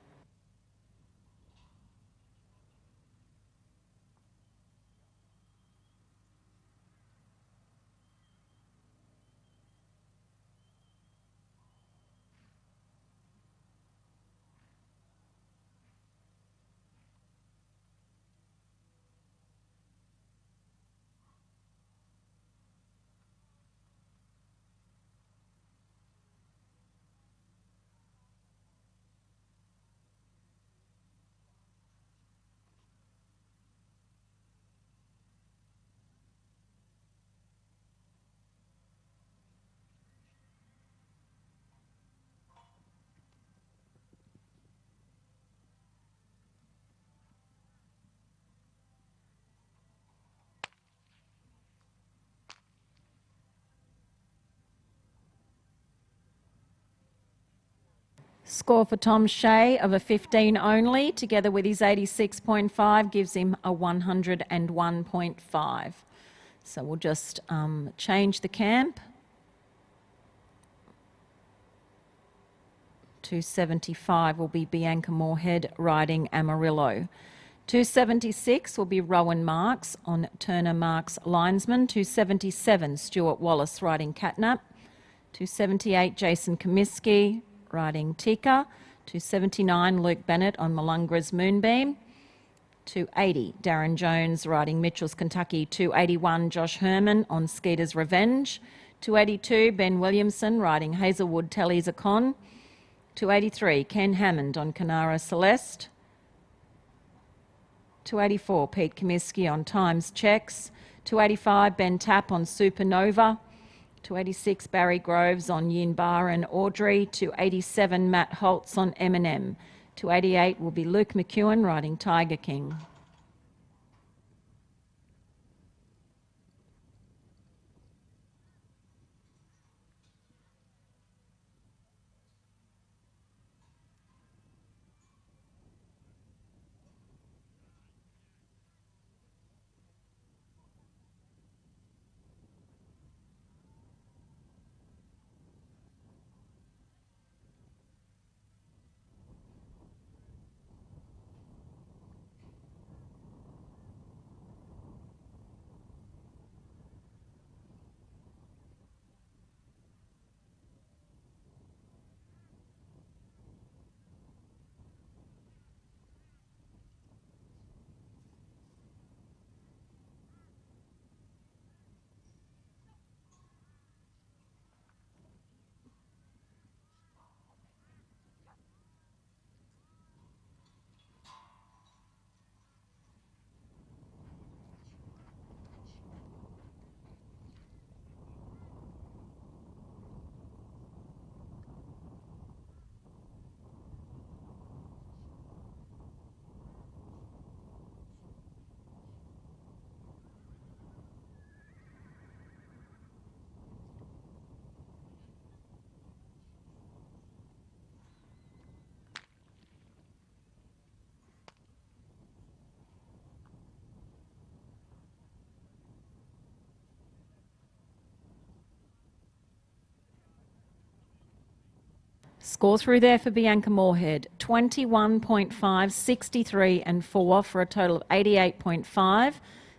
Score for Tom Shea of a 15 only, together with his 86.5, gives him a 101.5. So we'll just change the camp. 275 will be Bianca Moorhead riding Amarillo. 276 will be Rowan Marks on Turner Marks Linesman. 277 Stuart Wallace riding Catnap. 278 Jason Comiskey riding Tika. 279 Luke Bennett on Malungra's Moonbeam. 280 Darren Jones riding Mitchell's Kentucky. 281 Josh Herman on Skeeter's Revenge. 282 Ben Williamson riding Hazelwood Telly's Con. 283 Ken Hammond on Canara Celeste. 284 Pete Comiskey on Times Checks. 285 Ben Tapp on Supernova. 286 Barry Groves on Yin Bar and Audrey. 287 Matt Holtz on M&M. 288 will be Luke McEwen riding Tiger King. Score through there for Bianca Moorhead, 21.5, 63 and 4 for a total of 88.5.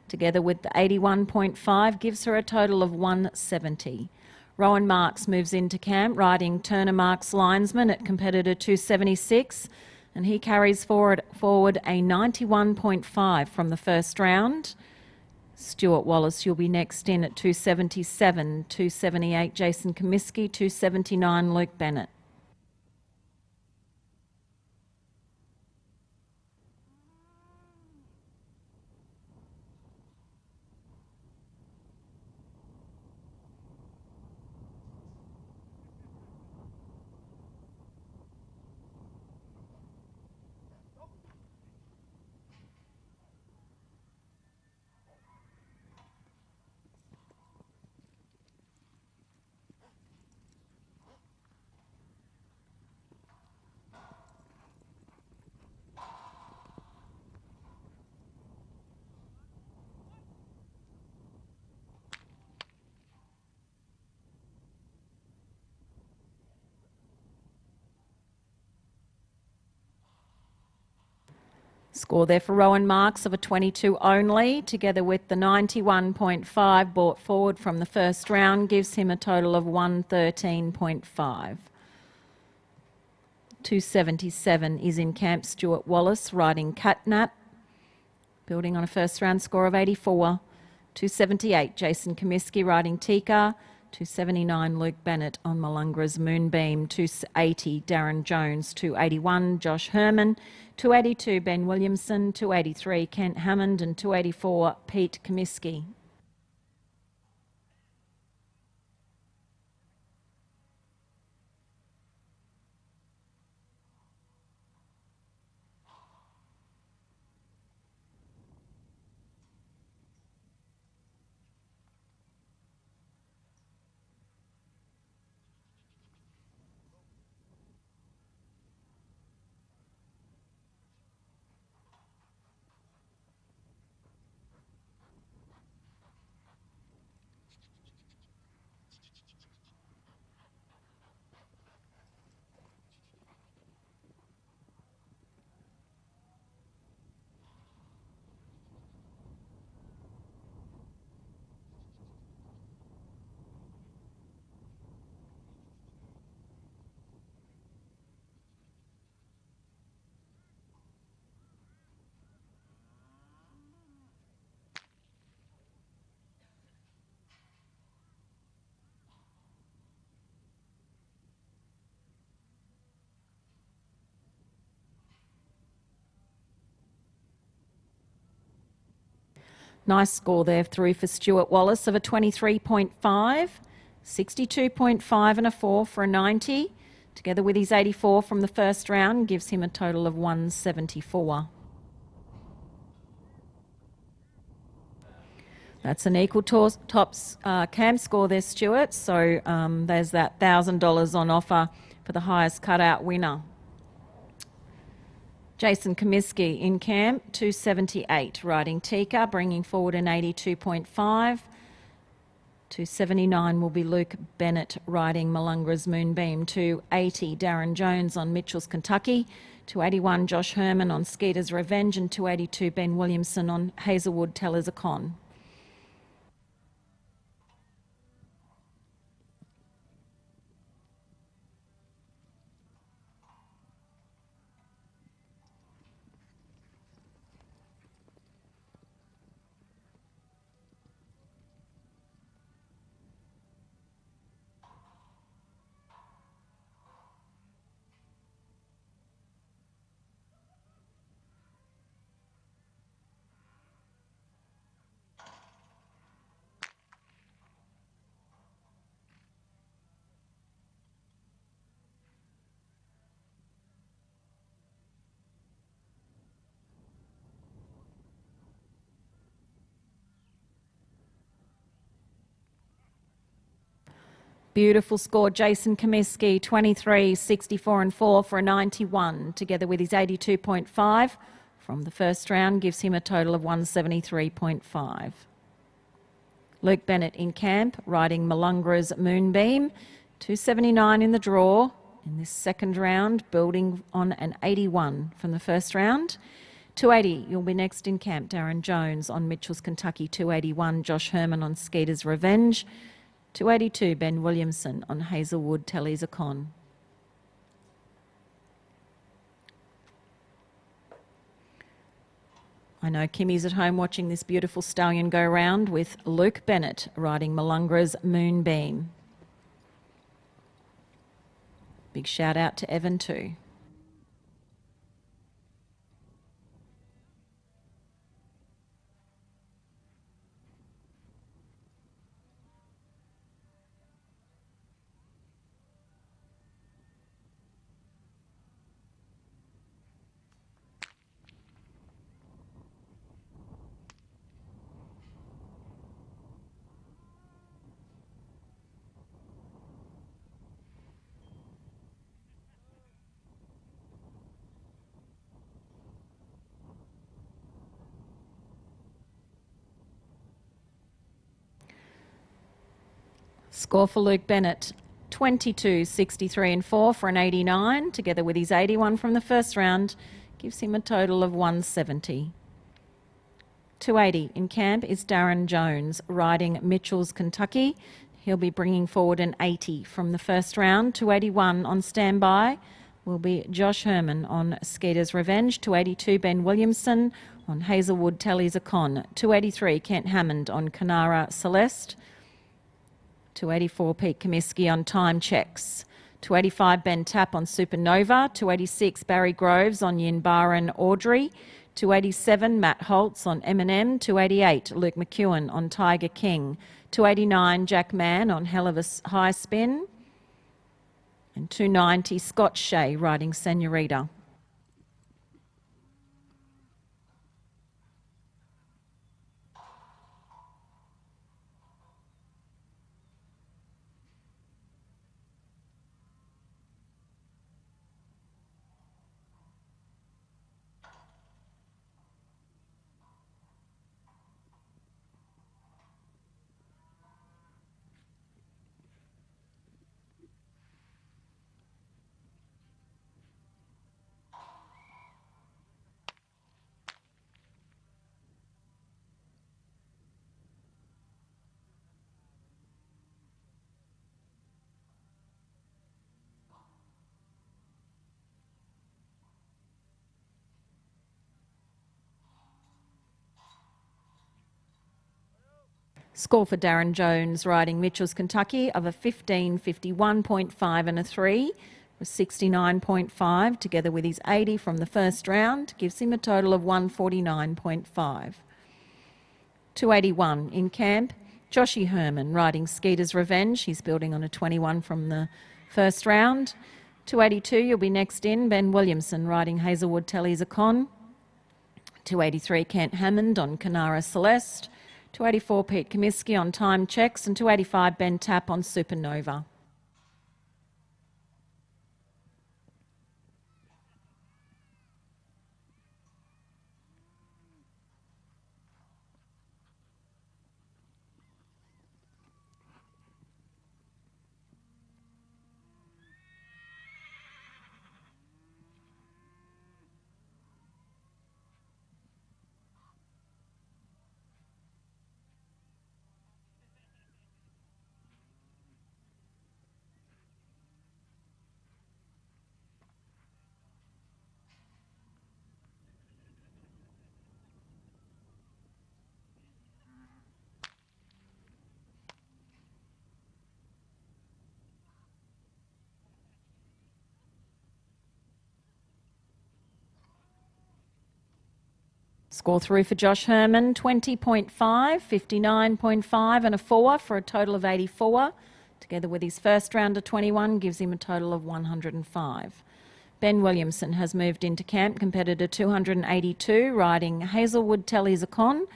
Together with the 81.5 gives her a total of 170. Rowan Marks moves into camp riding Turner Marks Linesman at competitor 276, and he carries forward a 91.5 from the first round. Stuart Wallace, you'll be next in at 277, 278 Jason Comiskey, 279 Luke Bennett. Score there for Rowan Marks of a 22 only, together with the 91.5 brought forward from the first round, gives him a total of 113.5. 277 is in camp Stuart Wallace riding Catnap, building on a first round score of 84. 278 Jason Comiskey riding Tika. 279 Luke Bennett on Malungra's Moonbeam. 280 Darren Jones. 281 Josh Herman. 282 Ben Williamson. 283 Kent Hammond and 284 Pete Comiskey. Nice score there through for Stuart Wallace of a 23.5, 62.5 and a 4 for a 90. Together with his 84 from the first round gives him a total of 174. That's an equal tops cam score there, Stuart. So there's that $1,000 on offer for the highest cutout winner. Jason Comiskey in camp, 278, riding Tika, bringing forward an 82.5. 279 will be Luke Bennett riding Malungra's Moonbeam. 280, Darren Jones on Mitchell's Kentucky. 281, Josh Herman on Skeeter's Revenge. And 282, Ben Williamson on Hazelwood Teller's a Con. Beautiful score, Jason Comiskey, 23, 64 and 4 for a 91, together with his 82.5 from the first round gives him a total of 173.5. Luke Bennett in camp, riding Malungra's Moonbeam, 279 in the draw in this second round, building on an 81 from the first round. 280, you'll be next in camp, Darren Jones on Mitchell's Kentucky. 281, Josh Herman on Skeeter's Revenge. 282, Ben Williamson on Hazelwood Telly's a Con. I know Kimmy's at home watching this beautiful stallion go round with Luke Bennett riding Malungra's Moonbeam. Big shout out to Evan too. Score for Luke Bennett, 22, 63 and 4 for an 89, together with his 81 from the first round, gives him a total of 170. 280 in camp is Darren Jones, riding Mitchell's Kentucky. He'll be bringing forward an 80 from the first round. 281 on standby will be Josh Herman on Skeeter's Revenge. 282 Ben Williamson on Hazelwood Telly's a Con. 283 Kent Hammond on Canara Celeste. 284 Pete Comiskey on Time Checks. 285 Ben Tapp on Supernova. 286 Barry Groves on Yinbaran Audrey. 287 Matt Holtz on M&M. 288 Luke McEwen on Tiger King. 289 Jack Mann on Hell of a High Spin. And 290 Scott Shea riding Senorita. Score for Darren Jones riding Mitchell's Kentucky of a 15, 51.5 and a 3 was 69.5, together with his 80 from the first round, gives him a total of 149.5. 281 in camp, Joshy Herman riding Skeeter's Revenge. He's building on a 21 from the first round. 282, you'll be next in, Ben Williamson riding Hazelwood Telly's a Con. 283, Kent Hammond on Canara Celeste. 284, Pete Comiskey on Time Checks. And 285, Ben Tapp on Supernova. Score through for Josh Herman, 20.5, 59.5 and a 4 for a total of 84. Together with his first round of 21 gives him a total of 105. Ben Williamson has moved into camp, competitor 282, riding Hazelwood Telly's a Con,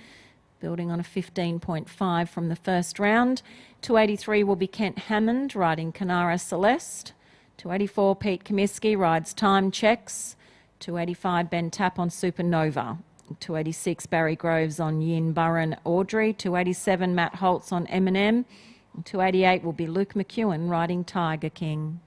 building on a 15.5 from the first round. 283 will be Kent Hammond riding Canara Celeste. 284 Pete Comiskey rides Time Checks. 285 Ben Tapp on Supernova. 286 Barry Groves on Yin Burren Audrey. 287 Matt Holtz on M&M. 288 will be Luke McEwen riding Tiger King.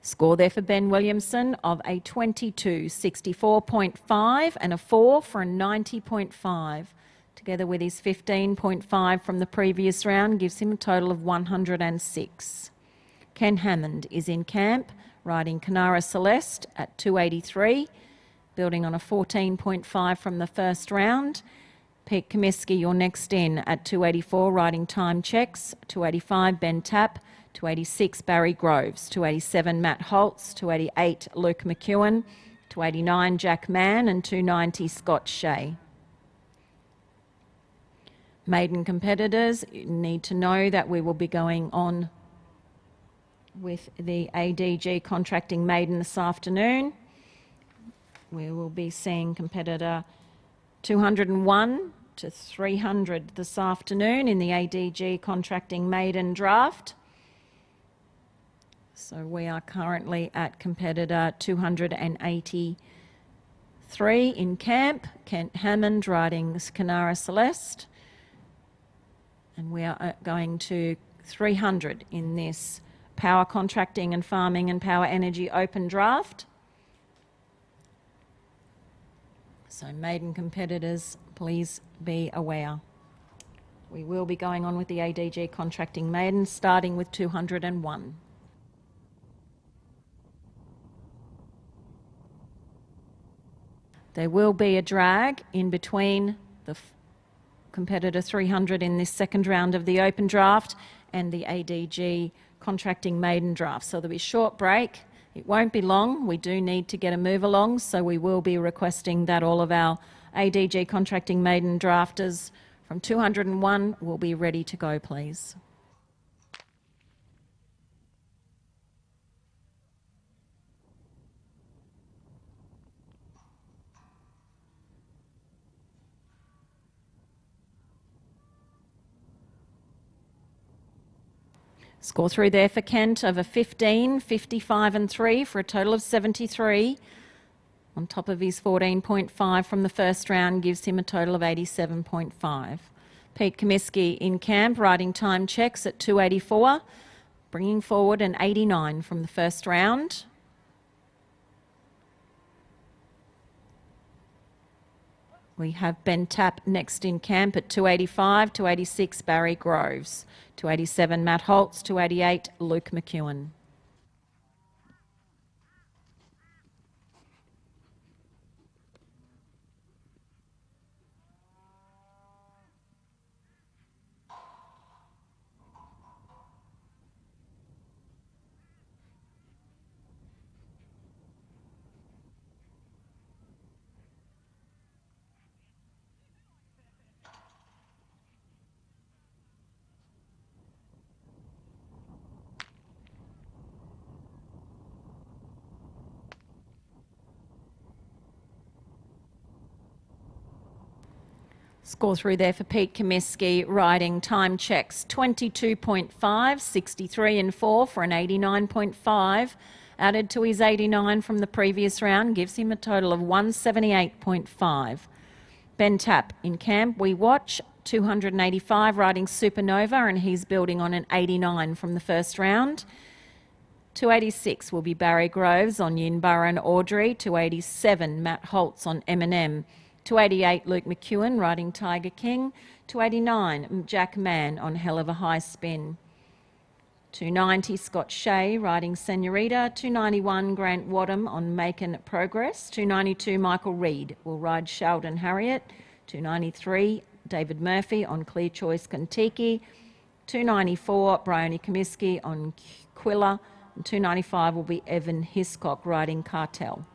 Score there for Ben Williamson of a 22, 64.5 and a 4 for a 90.5. Together with his 15.5 from the previous round gives him a total of 106. Ken Hammond is in camp, riding Canara Celeste at 283, building on a 14.5 from the first round. Pete Comiskey, you're next in at 284, riding Time Checks. 285, Ben Tapp. 286, Barry Groves. 287, Matt Holtz. 288, Luke McEwen. 289, Jack Mann. And 290, Scott Shea. Maiden competitors, you need to know that we will be going on with the ADG contracting maiden this afternoon. We will be seeing competitor 201 to 300 this afternoon in the ADG contracting maiden draft. So we are currently at competitor 283 in camp. Kent Hammond riding Canara Celeste. And we are going to 300 in this power contracting and farming and power energy open draft. So maiden competitors, please be aware. We will be going on with the ADG contracting maiden, starting with 201. There will be a drag in between the competitor 300 in this second round of the open draft and the ADG contracting maiden draft. So there'll be a short break. It won't be long. We do need to get a move along, so we will be requesting that all of our ADG contracting maiden drafters from 201 will be ready to go, please. Score through there for Kent of a 15, 55 and 3 for a total of 73. On top of his 14.5 from the first round gives him a total of 87.5. Pete Comiskey in camp, riding Time Checks at 284. bringing forward an 89 from the first round. We have Ben Tapp next in camp at 285, 286 Barry Groves, 287 Matt Holtz, 288 Luke McEwen. Score through there for Pete Comiskey, riding time checks 22.5, 63 and 4 for an 89.5. Added to his 89 from the previous round gives him a total of 178.5. Ben Tapp in camp, we watch 285 riding Supernova, and he's building on an 89 from the first round. 286 will be Barry Groves on Yinbar and Audrey. 287 Matt Holtz on M&M. 288 Luke McEwen riding Tiger King. 289 Jack Mann on Hell of a High Spin. 290 Scott Shea riding Senorita. 291 Grant Wadham on Making Progress. 292 Michael Reid will ride Sheldon Harriet. 293 David Murphy on Clear Choice Kentucky. 294 Bryony Comiskey on Quilla. And 295 will be Evan Hiscock riding Cartel.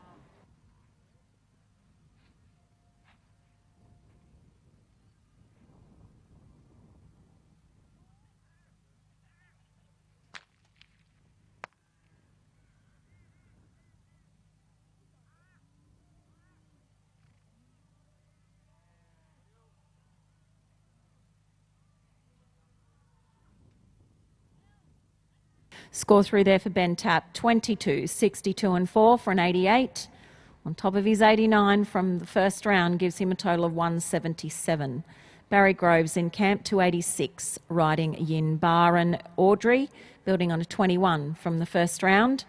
Score through there for Ben Tapp, 22, 62 and 4 for an 88. On top of his 89 from the first round gives him a total of 177. Barry Groves in camp, 286, riding Yin Bar and Audrey, building on a 21 from the first round.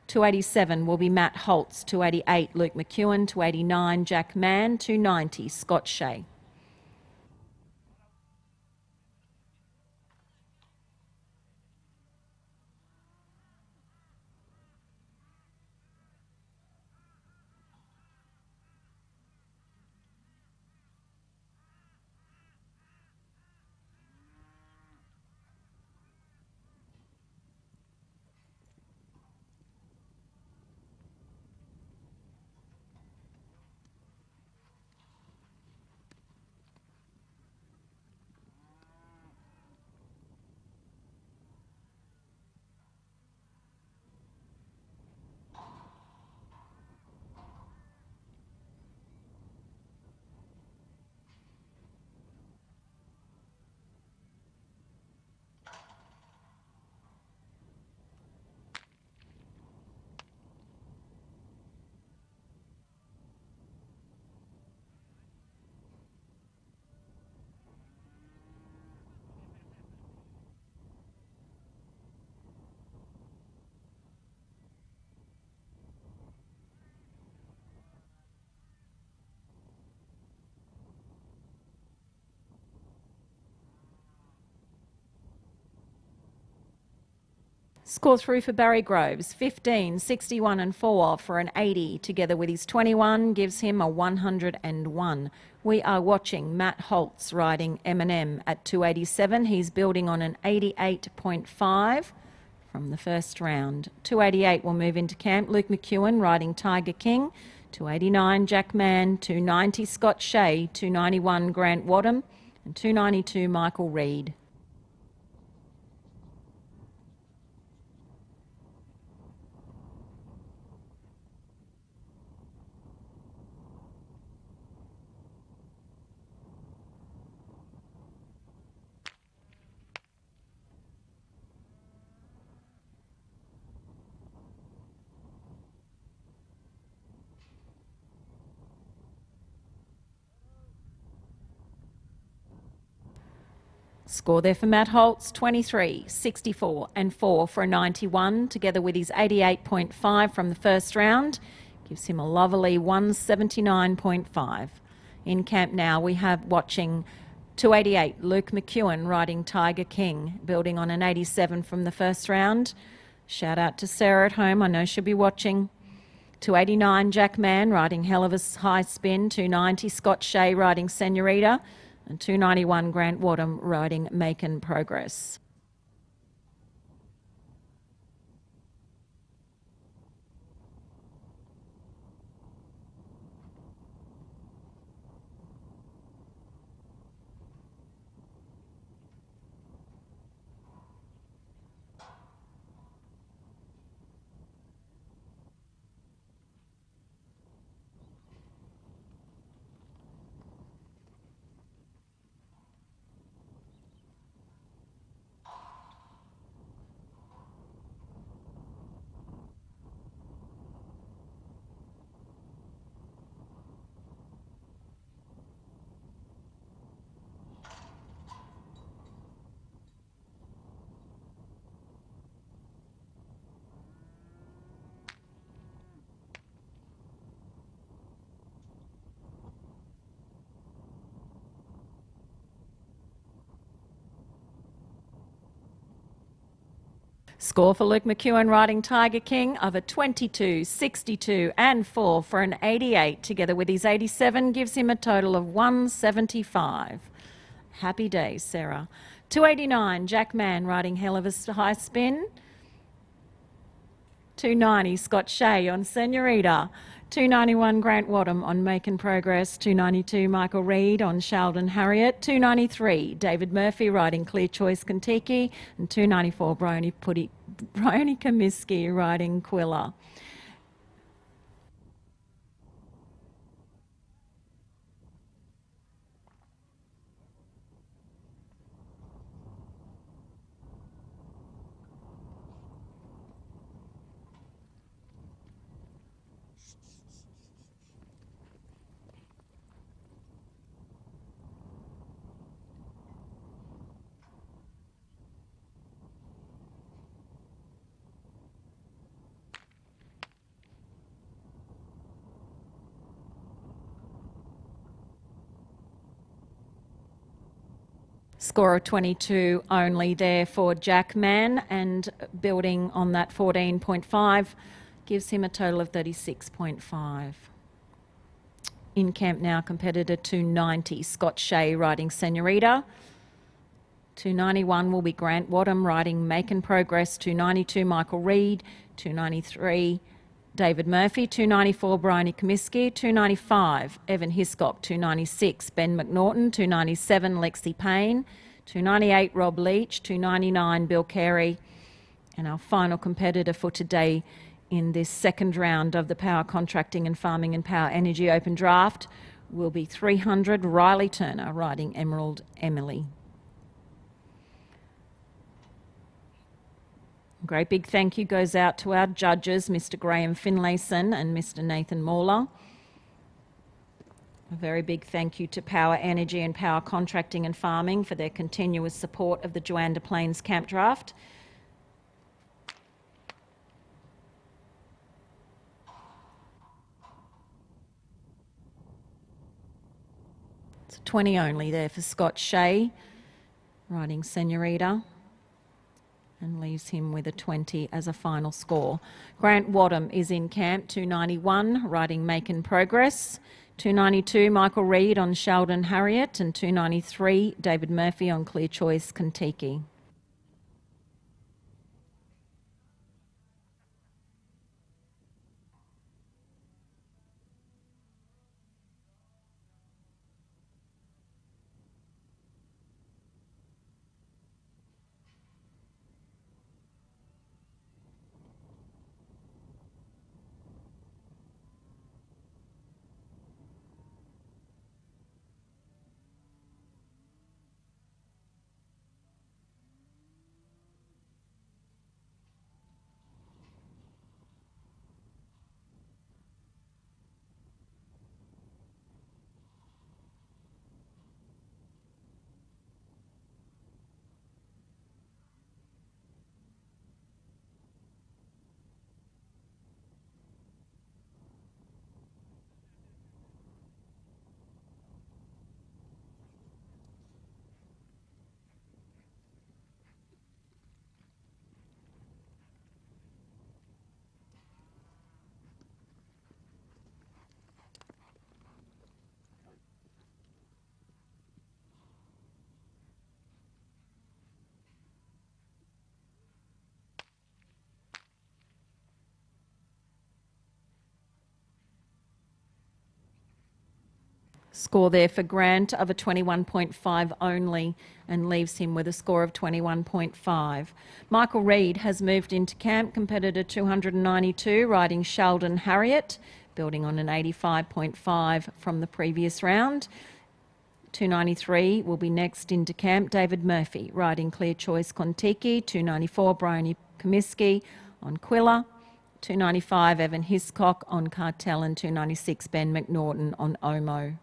287 will be Matt Holtz, 288 Luke McEwen, 289 Jack Mann, 290 Scott Shea. Score through for Barry Groves, 15, 61 and 4 for an 80. Together with his 21 gives him a 101. We are watching Matt Holtz riding M&M at 287. He's building on an 88.5 from the first round. 288 will move into camp. Luke McEwen riding Tiger King. 289 Jack Mann, 290 Scott Shea, 291 Grant Wadham and 292 Michael Reid. Score there for Matt Holtz, 23, 64 and 4 for a 91, together with his 88.5 from the first round. Gives him a lovely 179.5. In camp now we have watching 288, Luke McEwen riding Tiger King, building on an 87 from the first round. Shout out to Sarah at home, I know she'll be watching. 289, Jack Mann riding Hell of a High Spin. 290, Scott Shea riding Senorita. And 291, Grant Wadham riding Makin' Progress. Score for Luke McEwen riding Tiger King of a 22, 62 and 4 for an 88, together with his 87, gives him a total of 175. Happy days, Sarah. 289, Jack Mann riding Hell of a High Spin. 290, Scott Shea on Senorita. 291, Grant Wadham on Makin' Progress. 292, Michael Reid on Sheldon Harriet. 293, David Murphy riding Clear Choice Kentucky. And 294, Bryony Comiskey riding Quilla. Score of 22 only there for Jack Mann, and building on that 14.5 gives him a total of 36.5. In camp now, competitor 290, Scott Shea riding Senorita. 291 will be Grant Wadham riding Makin' Progress. 292, Michael Reid. 293, David Murphy. 294, Bryony Comiskey. 295, Evan Hiscock. 296, Ben McNaughton. 297, Lexi Payne. 298, Rob Leach. 299, Bill Carey. And our final competitor for today in this second round of the Power Contracting and Farming and Power Energy Open Draft will be 300, Riley Turner riding Emerald Emily. Great big thank you goes out to our judges, Mr. Graham Finlayson and Mr. Nathan Mauler. A very big thank you to Power Energy and Power Contracting and Farming for their continuous support of the Juandah Plains Camp Draft. It's 20 only there for Scott Shea riding Senorita, and leaves him with a 20 as a final score. Grant Wadham is in camp, 291, riding Makin' Progress. 292, Michael Reid on Sheldon Harriet. And 293, David Murphy on Clear Choice Kentucky. Score there for Grant of a 21.5 only and leaves him with a score of 21.5. Michael Reid has moved into camp, competitor 292, riding Sheldon Harriet, building on an 85.5 from the previous round. 293 will be next into camp. David Murphy riding Clear Choice Kontiki. 294 Bryony Comiskey on Quilla. 295 Evan Hiscock on Cartel, and 296 Ben McNaughton on Omo.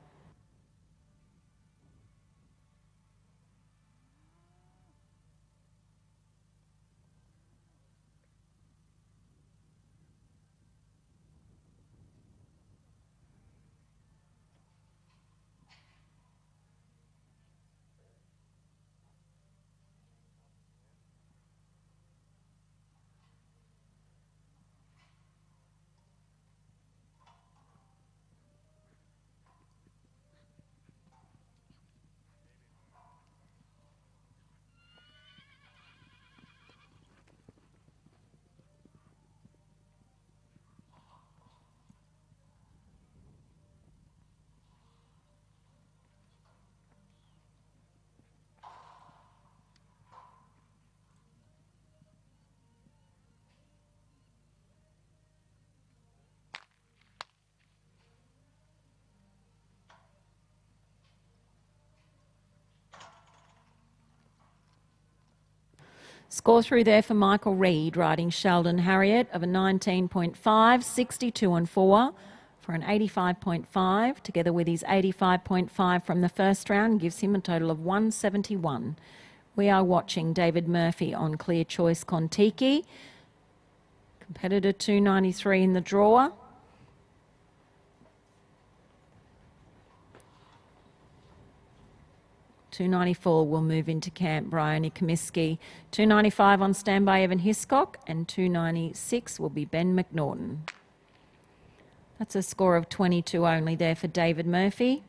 Score through there for Michael Reid, riding Sheldon Harriet of a 19.5, 62 and 4 for an 85.5, together with his 85.5 from the first round, gives him a total of 171. We are watching David Murphy on Clear Choice Kontiki. Competitor 293 in the draw. $294 will move into camp, Bryony Comiskey. $295 on standby, Evan Hiscock, and $296 will be Ben McNaughton. That's a score of 22 only there for David Murphy,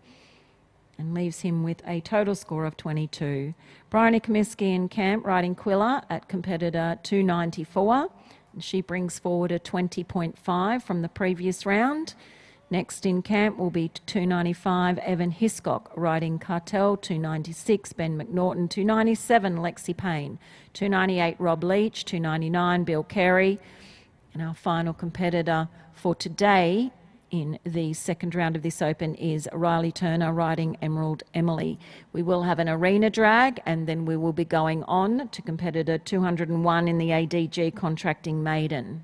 and leaves him with a total score of 22. Bryony Comiskey in camp, riding Quilla at competitor 294, and she brings forward a 20.5 from the previous round. Next in camp will be 295 Evan Hiscock, riding Cartel. 296 Ben McNaughton. 297 Lexi Payne. 298 Rob Leach. 299 Bill Carey. And our final competitor for today in the second round of this Open is Riley Turner, riding Emerald Emily. We will have an arena drag, and then we will be going on to competitor 201 in the ADG Contracting Maiden.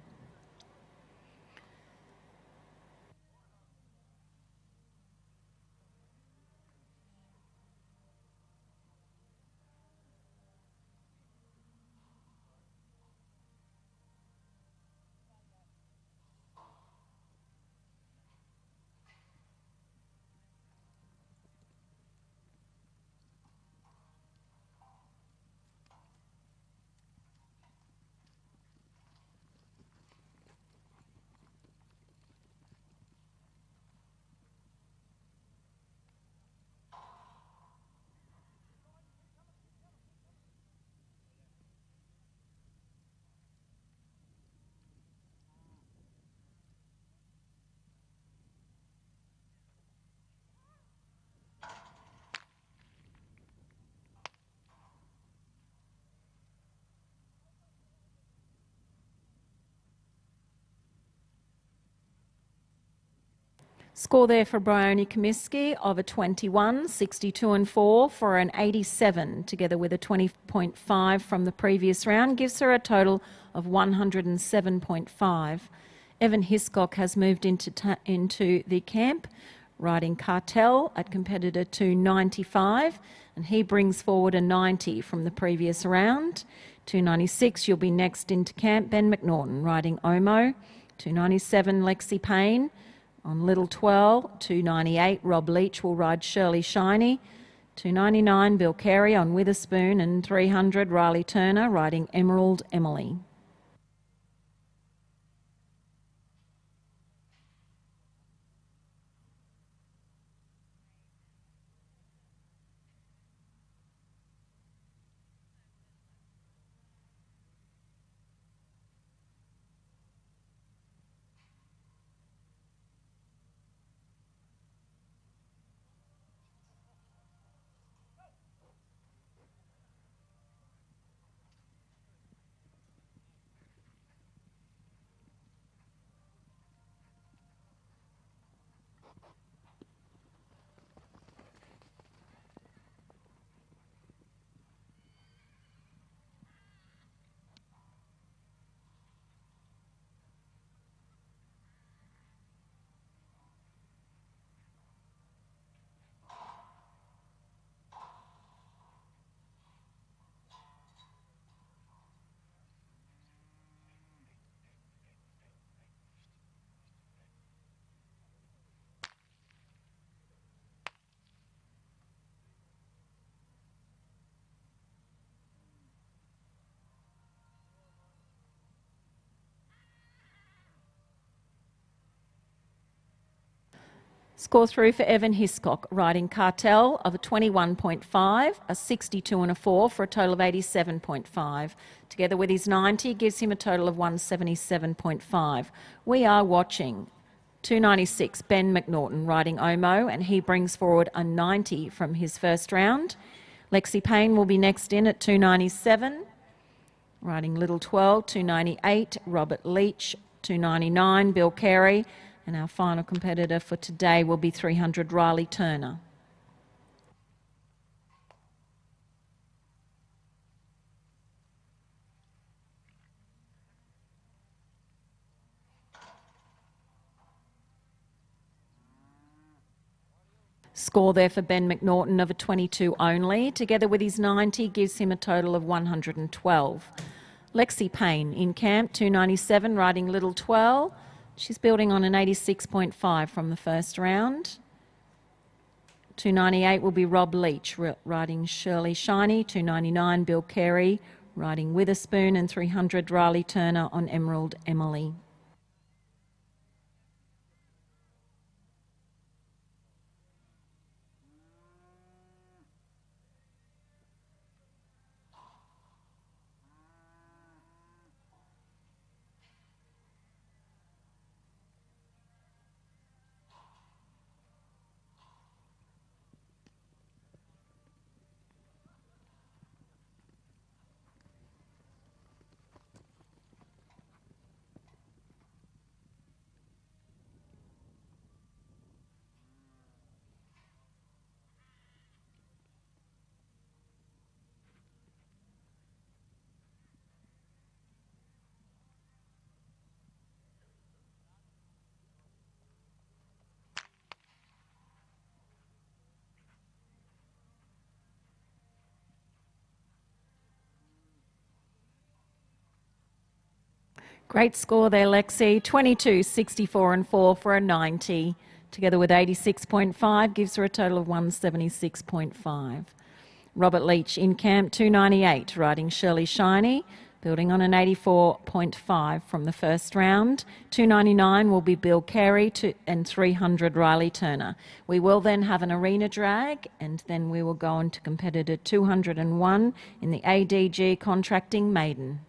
Score there for Bryony Comiskey of a 21, 62 and 4 for an 87, together with a 20.5 from the previous round, gives her a total of 107.5. Evan Hiscock has moved into the camp, riding Cartel at competitor 295, and he brings forward a 90 from the previous round. 296, you'll be next into camp, Ben McNaughton, riding Omo. 297, Lexi Payne on Little 12. 298 Rob Leach will ride Shirley Shiny. 299 Bill Carey on Witherspoon, and 300 Riley Turner riding Emerald Emily. Score through for Evan Hiscock, riding Cartel of a 21.5, a 62 and a 4 for a total of 87.5. Together with his 90 gives him a total of 177.5. We are watching 296, Ben McNaughton, riding Omo, and he brings forward a 90 from his first round. Lexi Payne will be next in at 297, riding Little 12, 298, Robert Leach, 299, Bill Carey, and our final competitor for today will be 300, Riley Turner. Score there for Ben McNaughton of a 22 only. Together with his 90 gives him a total of 112. Lexi Payne in camp, 297, riding Little 12. She's building on an 86.5 from the first round. 298 will be Rob Leach, riding Shirley Shiny. 299, Bill Carey, riding Witherspoon. And 300, Riley Turner on Emerald Emily. Great score there, Lexi. 22, 64 and 4 for a 90. Together with 86.5 gives her a total of 176.5. Robert Leach in camp, 298, riding Shirley Shiny, building on an 84.5 from the first round. 299 will be Bill Carey and 300 Riley Turner. We will then have an arena drag, and then we will go on to competitor 201 in the ADG Contracting Maiden.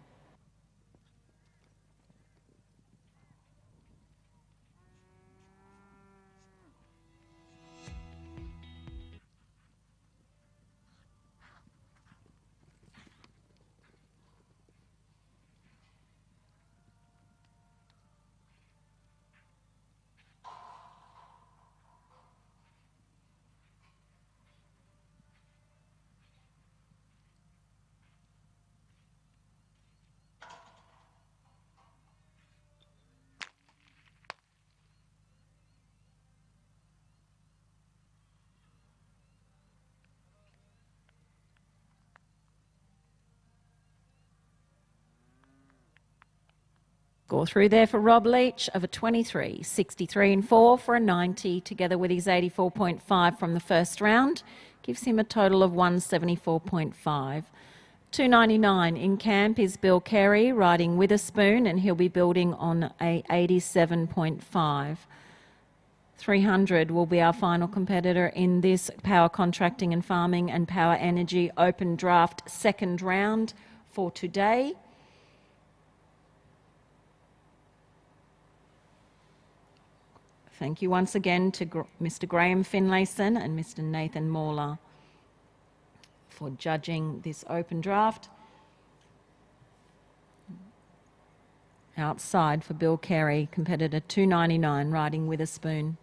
Score through there for Rob Leach of a 23, 63 and 4 for a 90, together with his 84.5 from the first round, gives him a total of 174.5. 299 in camp is Bill Carey, riding Witherspoon, and he'll be building on a 87.5. 300 will be our final competitor in this Power Contracting and Farming and Power Energy Open Draft second round for today. Thank you once again to Mr. Graham Finlayson and Mr. Nathan Mauler for judging this open draft. Outside for Bill Carey, competitor 299, riding Witherspoon.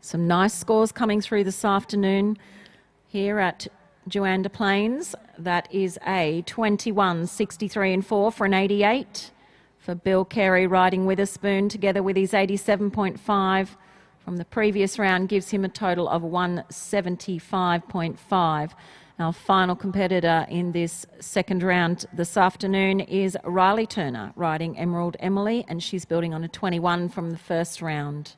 Some nice scores coming through this afternoon here at Juandah Plains. That is a 21, 63 and 4 for an 88 for Bill Carey, riding Witherspoon, together with his 87.5 from the previous round gives him a total of 175.5. Our final competitor in this second round this afternoon is Riley Turner, riding Emerald Emily, and she's building on a 21 from the first round.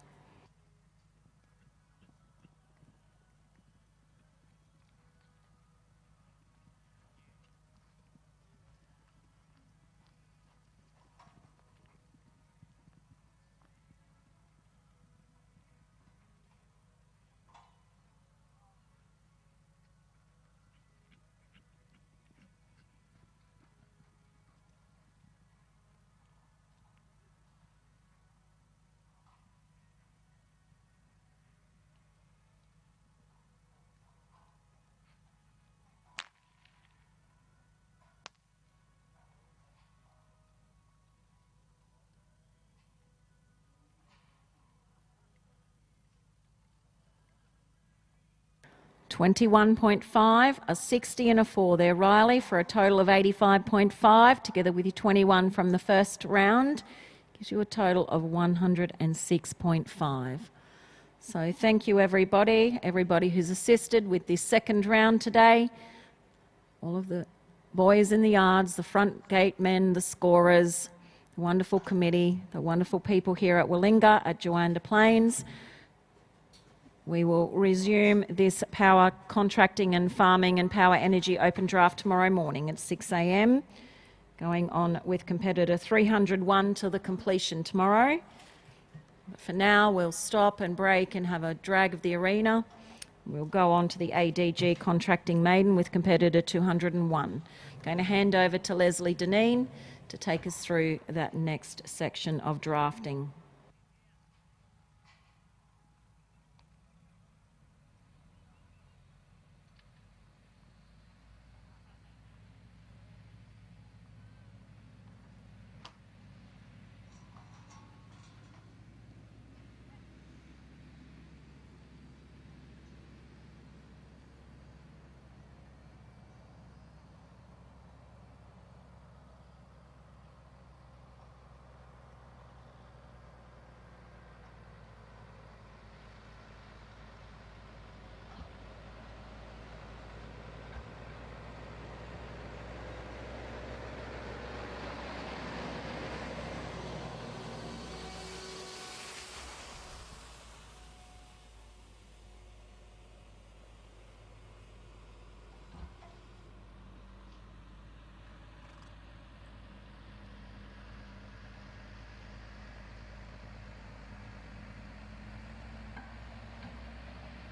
$21.5, a 60 and a 4 there, Riley, for a total of 85.5, together with your 21 from the first round, gives you a total of 106.5. So thank you everybody who's assisted with this second round today, all of the boys in the yards, the front gate men, the scorers, the wonderful committee, the wonderful people here at Willinga, at Juandah Plains. We will resume this power contracting and farming and power energy open draft tomorrow morning at 6 a.m. Going on with competitor 301 to the completion tomorrow. But for now, we'll stop and break and have a drag of the arena. We'll go on to the ADG contracting maiden with competitor 201. I'm going to hand over to Leslie Deneen to take us through that next section of drafting.